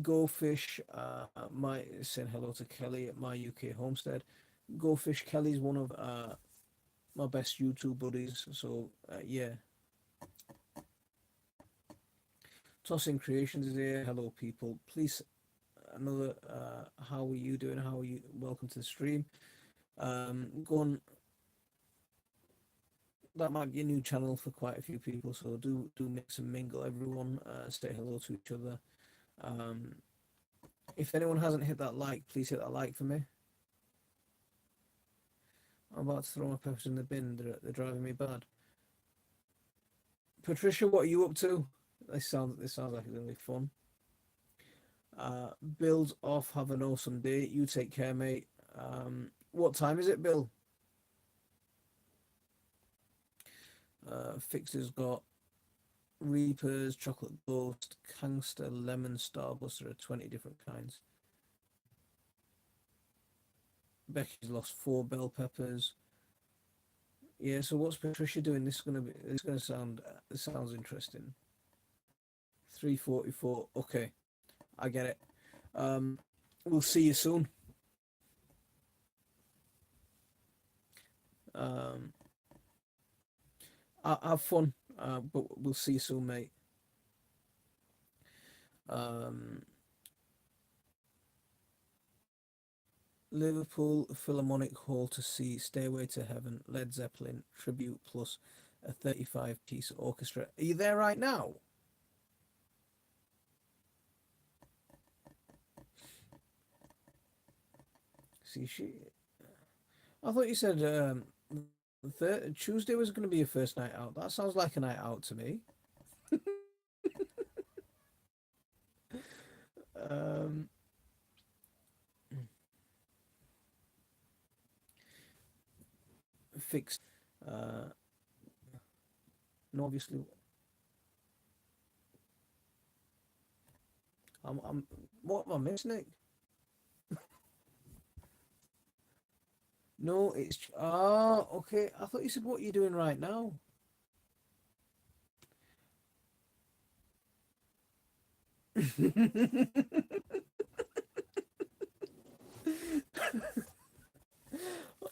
Goldfish. My saying hello to Kelly at my UK homestead. Goldfish Kelly's one of my best YouTube buddies. So yeah, Tossing Creations is here. Hello, people. Please, another. How are you doing? How are you? Welcome to the stream. Go on. That might be a new channel for quite a few people. So do mix and mingle, everyone. Say hello to each other. Um, if anyone hasn't hit that like, please hit that like for me. I'm about to throw my peppers in the bin. They're driving me bad. Patricia, what are you up to? This sounds like it's gonna be fun. Bill's off. Have an awesome day. You take care, mate. What time is it, Bill? Fixer's got Reapers, Chocolate Ghost, Gangster, Lemon, Starburst. There are 20 different kinds. Becky's lost 4 bell peppers. Yeah, so what's Patricia doing? This is gonna sound this sounds interesting. 344. Okay, I get it. We'll see you soon. Um, have fun. But we'll see you soon, mate. Um, Liverpool Philharmonic Hall to see Stairway to Heaven, Led Zeppelin tribute plus a 35-piece orchestra. Are you there right now? See, I thought you said Tuesday was going to be your first night out. That sounds like a night out to me. Um, Fixed. Uh, no, obviously, I'm. What am I missing, Nick? No, it's. Ah, okay. I thought you said what you're doing right now.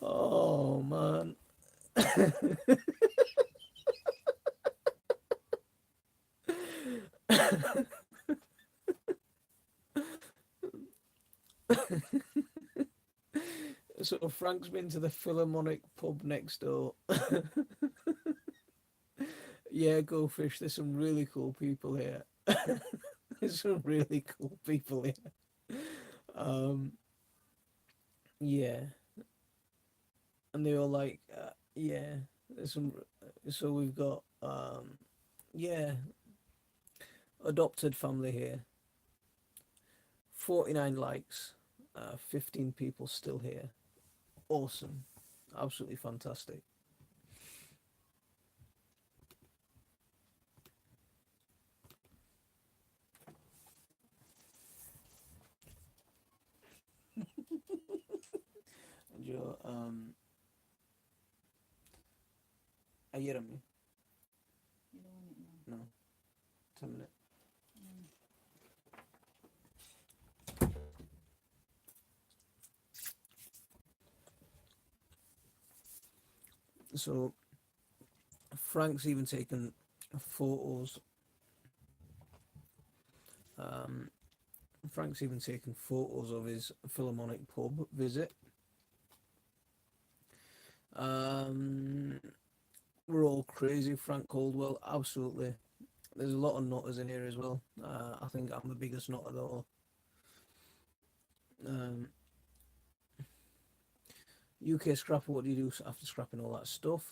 Oh man. So Frank's been to the Philharmonic pub next door. Yeah, go fish. There's some really cool people here. There's some really cool people here. Um, yeah, and they were like, yeah, there's some. So we've got, yeah, adopted family here. 49 likes, 15 people still here. Awesome, absolutely fantastic. Yo, ayer me, You don't want it now. no, 10 minutes. Mm. So Frank's even taken photos. Um, Frank's even taken photos of his Philharmonic pub visit. Um, we're all crazy. Frank Caldwell, absolutely. There's a lot of nutters in here as well. I think I'm the biggest nutter of all. Um, UK Scrapper, what do you do after scrapping all that stuff?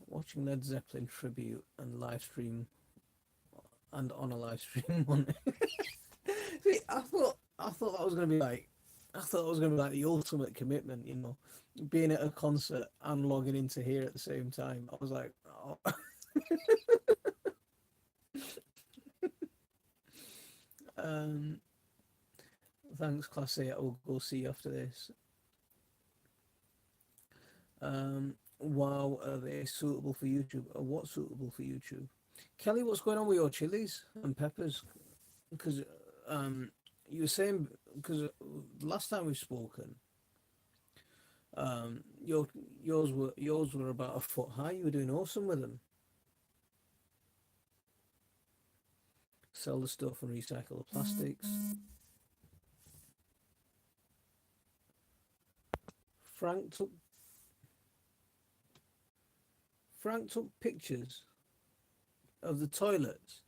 Watching Led Zeppelin tribute and live stream and on a live stream one. See, I thought that was gonna be like I thought it was gonna be like the ultimate commitment, being at a concert and logging into here at the same time. I was like, oh. um, thanks, Class A. I will go see you after this. Wow, are they suitable for YouTube? Or what suitable for YouTube? Kelly, what's going on with your chilies and peppers? Because you were saying because last time we've spoken, your yours were about a foot high. You were doing awesome with them. Sell the stuff and recycle the plastics. Frank took Frank took pictures of the toilets.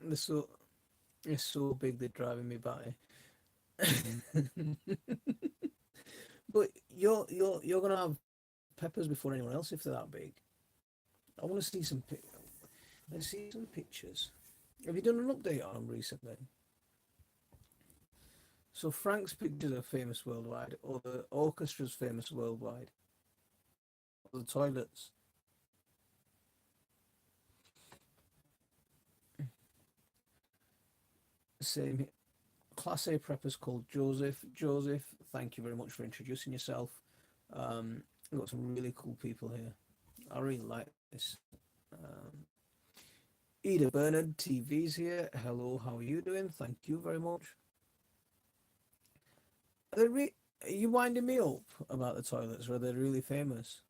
They're so they're so big they're driving me batty. But you're gonna have peppers before anyone else if they're that big. I want to see some let's see some pictures. Have you done an update on them recently? So Frank's pictures are famous worldwide, or the orchestra's famous worldwide, or the toilets. Same. Class A preppers called Joseph. Joseph, thank you very much for introducing yourself. We've got some really cool people here. I really like this. Um, Ida Bernard TV's here. Hello, how are you doing? Thank you very much. Are you winding me up about the toilets? Or are they really famous?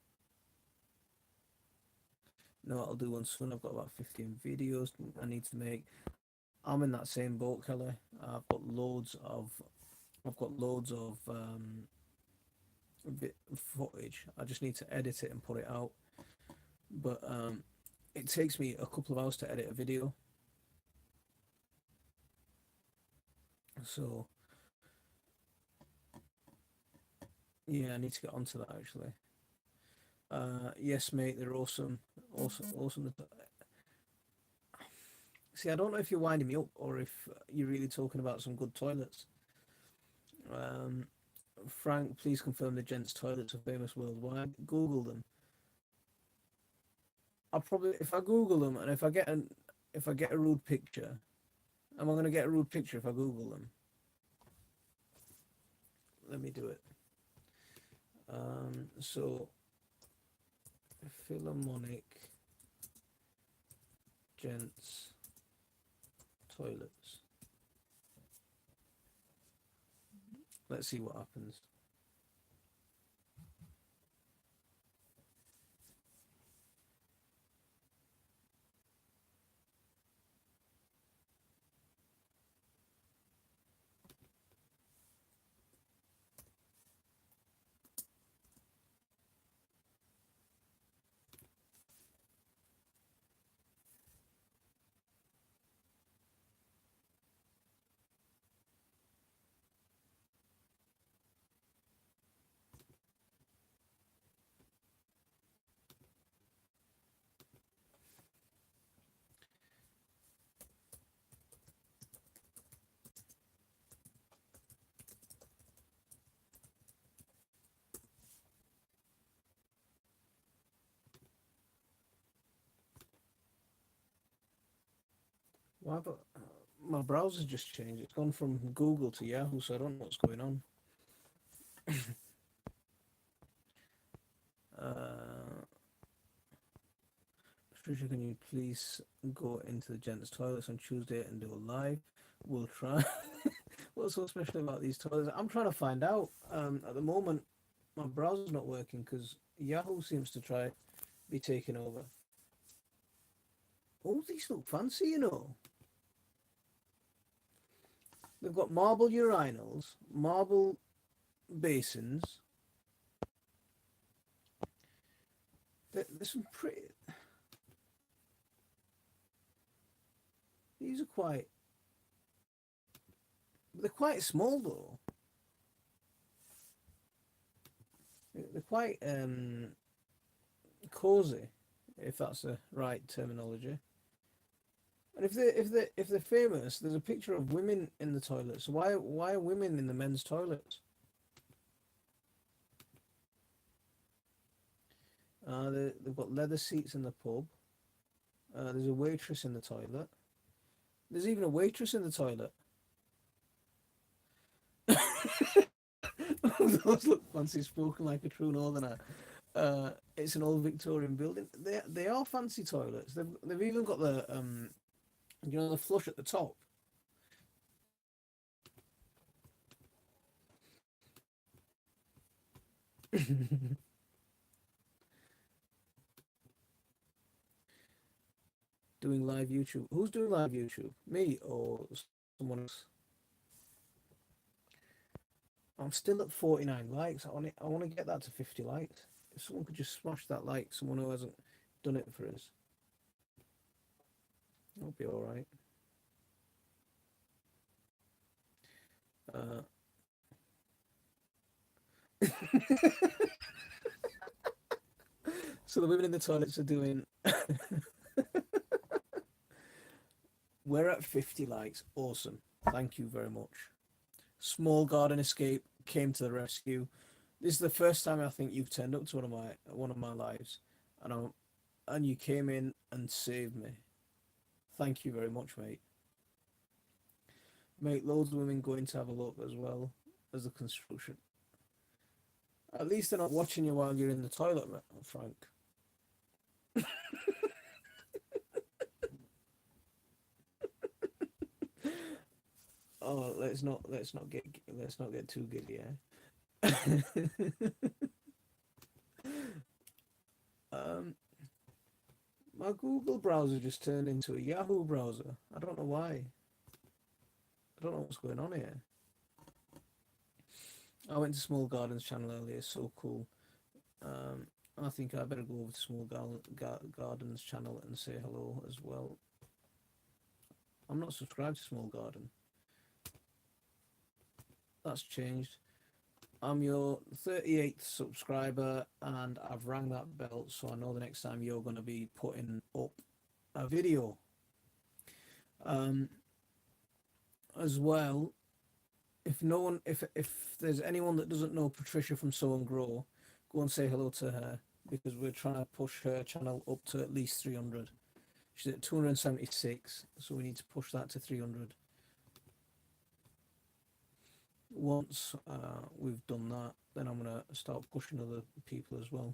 No, I'll do one soon. I've got about 15 videos I need to make. I'm in that same boat, Kelly. I've got loads of footage. I just need to edit it and put it out. But it takes me a couple of hours to edit a video. So yeah, I need to get onto that actually. Yes, mate, they're awesome, awesome. See, I don't know if you're winding me up or if you're really talking about some good toilets. Um, Frank, please confirm the gents' toilets are famous worldwide. Google them. I'll probably if I Google them and if I get a rude picture, am I gonna get a rude picture if I Google them? Let me do it. So Philharmonic gents toilets. Let's see what happens. Why? But my browser's just changed. It's gone from Google to Yahoo, so I don't know what's going on. Uh, Patricia, can you please go into the gents' toilets on Tuesday and do a live? We'll try. What's so special about these toilets? I'm trying to find out. At the moment, my browser's not working because Yahoo seems to try be taking over. Oh, these look fancy, you know. They've got marble urinals, marble basins. There's some pretty. These are quite. They're quite small though. They're quite cozy, if that's the right terminology. And if they're famous, there's a picture of women in the toilets. So why are women in the men's toilets? They've got leather seats in the pub. There's a waitress in the toilet. There's even a waitress in the toilet. Those look fancy, spoken like a true northerner. It's an old Victorian building. They are fancy toilets. They've even got the the flush at the top. Doing live YouTube. Who's doing live YouTube? Me or someone else? I'm still at 49 likes. I want to get that to 50 likes. If someone could just smash that like, someone who hasn't done it for us, that'll be all right. Uh, so the women in the toilets are doing. We're at 50 likes. Awesome. Thank you very much. Small Garden Escape came to the rescue. This is the first time I think you've turned up to one of my lives, and you came in and saved me. Thank you very much, mate. Mate, loads of women going to have a look as well as the construction. At least they're not watching you while you're in the toilet, Frank. Oh, let's not get too giddy, eh? um, my Google browser just turned into a Yahoo browser. I don't know why. I don't know what's going on here. I went to Small Gardens channel earlier. So cool. I think I better go over to Small Gardens channel and say hello as well. I'm not subscribed to Small Garden. That's changed. I'm your 38th subscriber and I've rang that bell so I know the next time you're going to be putting up a video. As well, if there's anyone that doesn't know Patricia from Sow and Grow, go and say hello to her because we're trying to push her channel up to at least 300. She's at 276, so we need to push that to 300. Once we've done that, then I'm gonna start pushing other people as well.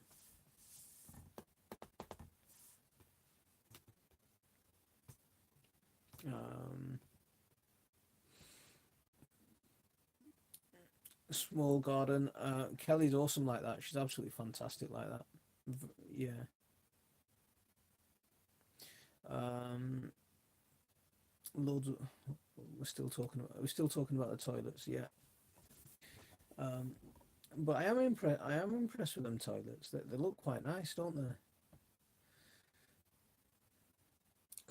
Small Garden. Kelly's awesome like that. She's absolutely fantastic like that. Yeah. Loads of, we're still talking about the toilets, yeah. But I am impressed with them toilets. They look quite nice, don't they?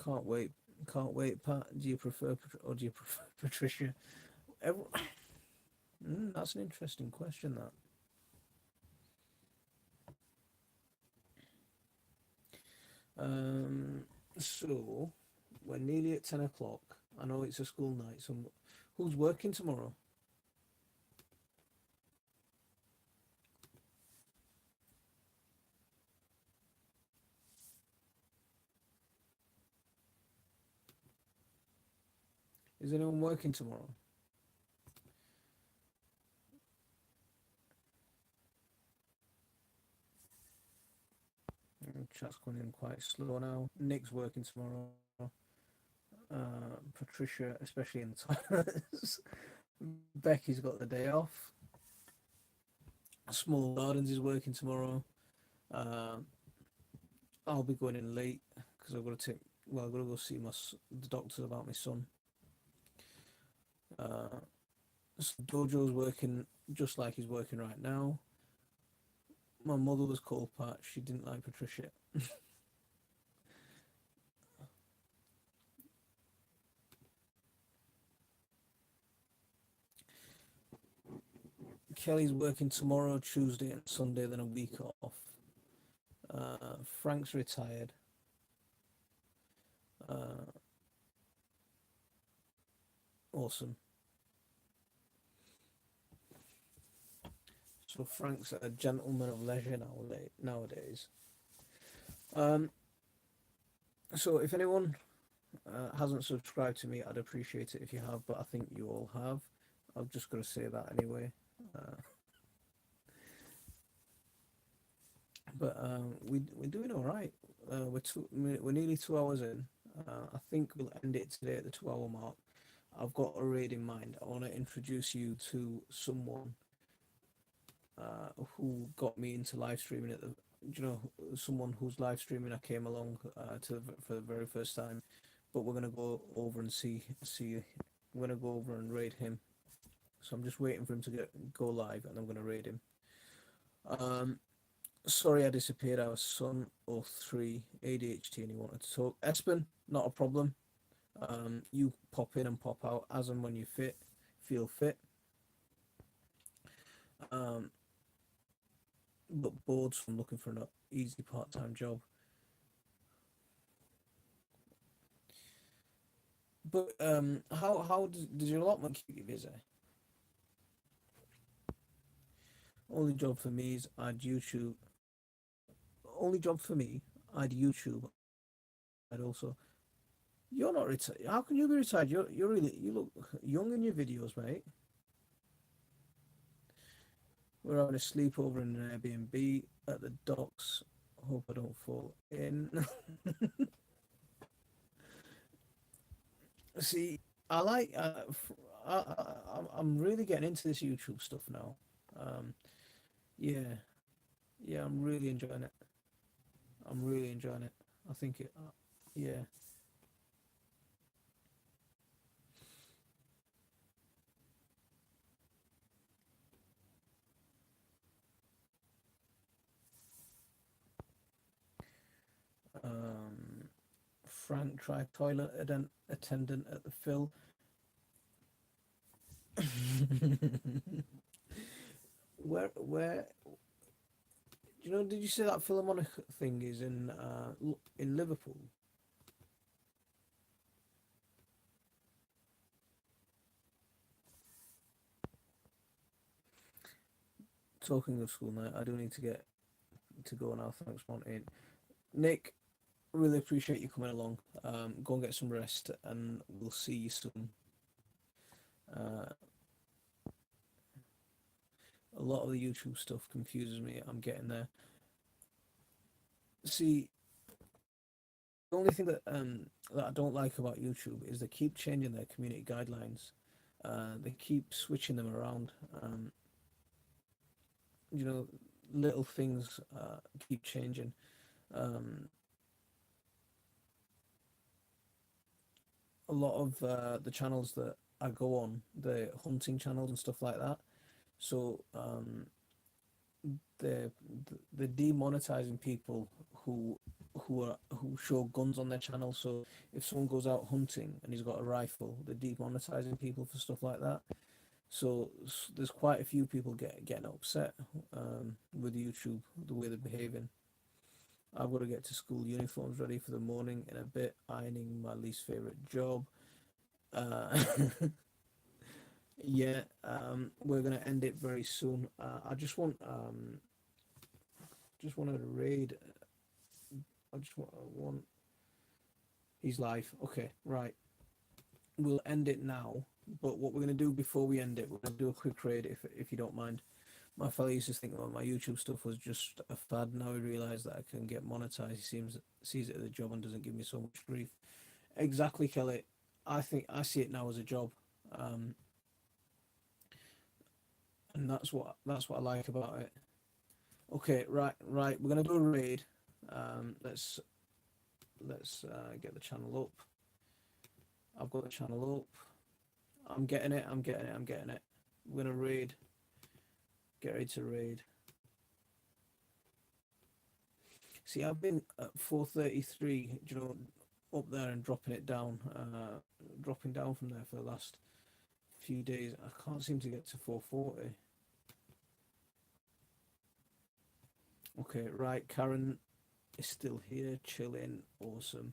Can't wait. Can't wait, Pat. Do you prefer Patricia? Every, that's an interesting question, that. So we're nearly at 10 o'clock. I know it's a school night, so who's working tomorrow? Is anyone working tomorrow? Chat's going in quite slow now. Nick's working tomorrow. Patricia, especially in the toilets. Becky's got the day off. Small Gardens is working tomorrow. Uh, I'll be going in late because I've got to take. Well, I've got to go see the doctor about my son. So Dojo's working just like he's working right now. My mother was cold part. She didn't like Patricia. Kelly's working tomorrow, Tuesday, and Sunday, then a week off. Frank's retired. Awesome. So Frank's a gentleman of leisure nowadays. So if anyone hasn't subscribed to me, I'd appreciate it if you have, but I think you all have. I've just got to say that anyway. But we're doing all right. We're nearly 2 hours in. I think we'll end it today at the 2 hour mark. I've got a raid in mind. I want to introduce you to someone who got me into live streaming someone who's live streaming. I came along for the very first time, but we're gonna go over and see. We're gonna go over and raid him. So I'm just waiting for him to go live, and I'm gonna raid him. Sorry I disappeared. I was son 03 ADHD and he wanted to talk. Espen, not a problem. You pop in and pop out as and when you feel fit. But bored, so I'm looking for an easy part-time job. But how did your allotment keep you busy? Only job for me is I'd YouTube. Only job for me, I'd YouTube. I'd also. You're not retired. How can you be retired? You look young in your videos, mate. We're having a sleepover in an Airbnb at the docks. Hope I don't fall in. See, I like. I'm really getting into this YouTube stuff now. Yeah, yeah, I'm really enjoying it. I'm really enjoying it. I think it. Yeah. Um, Frank tried toilet attendant at the Phil. Where did you say that Philharmonic thing is in Liverpool? Talking of school night, I do need to get to go now. Thanks, Monty. Nick, really appreciate you coming along. Go and get some rest, and we'll see you soon. A lot of the YouTube stuff confuses me. I'm getting there. See, the only thing that I don't like about YouTube is they keep changing their community guidelines. They keep switching them around. You know, little things keep changing. A lot of the channels that I go on, the hunting channels and stuff like that. So they're they're demonetizing people who show guns on their channel. So if someone goes out hunting and he's got a rifle, they're demonetizing people for stuff like that. So there's quite a few people getting upset with YouTube the way they're behaving. I've got to get to school uniforms ready for the morning in a bit. Ironing, my least favorite job. Yeah, we're gonna end it very soon. I just wanted to raid. I just want he's live. Okay, right. we'll end it now. But what we're gonna do before we end it, we're gonna do a quick raid if you don't mind. My fella used to think that my YouTube stuff was just a fad. Now he realised that I can get monetized. Sees it as a job and doesn't give me so much grief. Exactly, Kelly. I think I see it now as a job, um, and that's what I like about it. Okay, right. We're gonna do a raid. Let's get the channel up. I've got the channel up. I'm getting it. I'm getting it. I'm getting it. We're gonna raid. Get ready to raid. See, I've been at 433. You know, up there and dropping it down. Dropping down from there for the last few days. I can't seem to get to 440. Okay, right. Karen is still here, chilling. Awesome.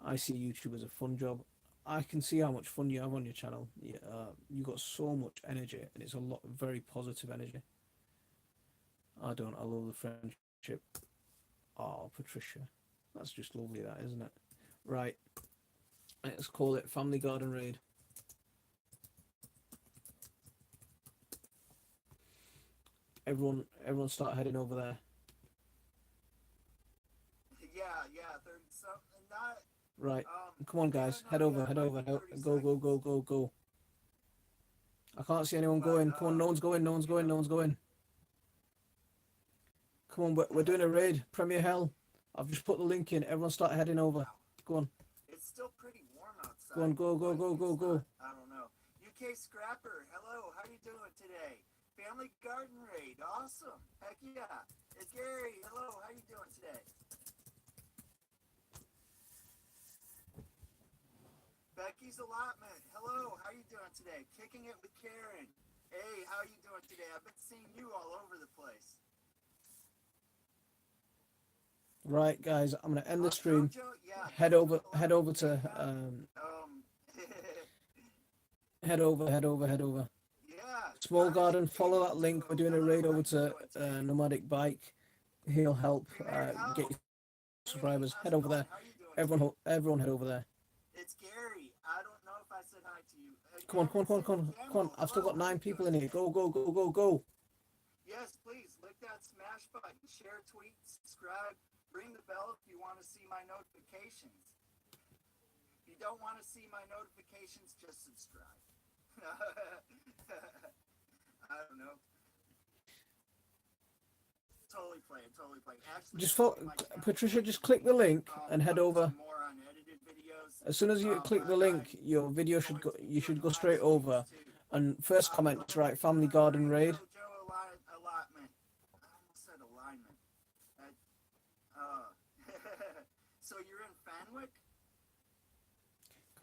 I see YouTube as a fun job. I can see how much fun you have on your channel. Yeah, you got so much energy, and it's a lot very positive energy. I don't. I love the friendship. Oh, Patricia, that's just lovely, that isn't it? Right. Let's call it Family Garden Raid. Everyone, start heading over there. Yeah, 30 something. Not, Right. um, Come on, yeah, guys. no, Head yeah, over. it Head might over. be 30 Go. Go. Go. seconds. Go. Go. I can't see anyone But, going. Come on. No one's going. No one's going. No one's going. Come on. We're doing a raid. Premier Hell. I've just put the link in. Everyone, start heading over. Go on. It's still pretty warm outside. Go on. Go. Go. but Go. Go. it's Go. not- I don't know. UK Scrapper, hello, how you doing today? Family Garden Raid, awesome. Heck yeah. It's Gary, hello, how you doing today? Becky's Allotment, hello, how you doing today? Kicking it with Karen. Hey, how you doing today? I've been seeing you all over the place. Right, guys. I'm gonna end the stream. Jojo, yeah, Head Jojo over. Head over Allotment, to. yeah. Head over. Head over. Head over. Yeah. Small Johnny Garden. Follow that Gates, link. We're doing a hello, raid how over you to doing today? Nomadic Bike. He'll help Premier get Hell, you subscribers. how's Head it over going? there. How you doing today? Everyone, head over there. It's Gary. I don't know if I said hi to you. Come on, come on, come on, come on, come on. I've still got 9 people in here. Go, go, go, go, go. Yes, please lick that smash button, share, tweet, subscribe, ring the bell if you want to see my notifications. If you don't want to see my notifications, just subscribe. I don't know. Totally playing. Actually, Just my channel Patricia. is Just click the link and head putting over. some more unedited videos. As soon as you click the link, your video should go. You should go straight over. And first comment is right. Family Garden Raid. Joe allotment. I almost said alignment. So you're in Fanwick?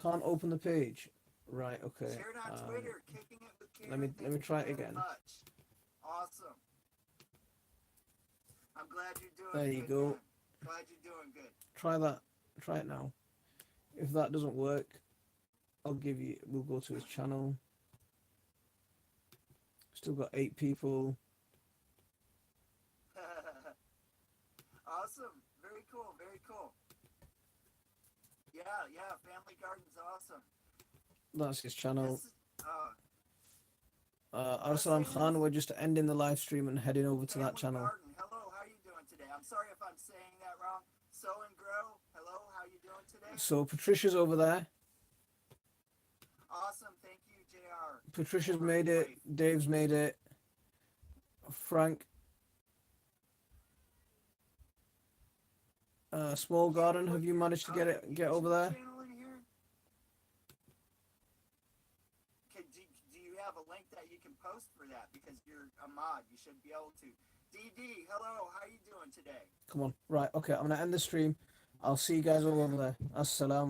Can't open the page. Right. Okay. Share it on Twitter. Kicking it with Karen. let me Thank you try it very again. much. Awesome. I'm glad you're doing There good. you go. Man. Glad you're doing good. Try that. Try it now. If that doesn't work, we'll go to his channel. Still got 8 people. Awesome. Very cool. Very cool. Yeah. Family Garden's awesome. That's his channel. This is, Arsalan Khan, we're just ending the live stream and heading over to that Family channel. Garden. Hello, how you doing today? I'm sorry if I'm saying that wrong. Sow and Grow. Hello, how you doing today? So Patricia's over there. Awesome. Thank you, JR. Patricia's made it. Dave's made it. Frank. Small Garden, have you managed to get over there? Channel in here? Do you have a link that you can post for that? Because you're a mod, you should be able to. DD, hello, how you doing today? Come on. Right, okay, I'm gonna end the stream. I'll see you guys all over there. Assalamu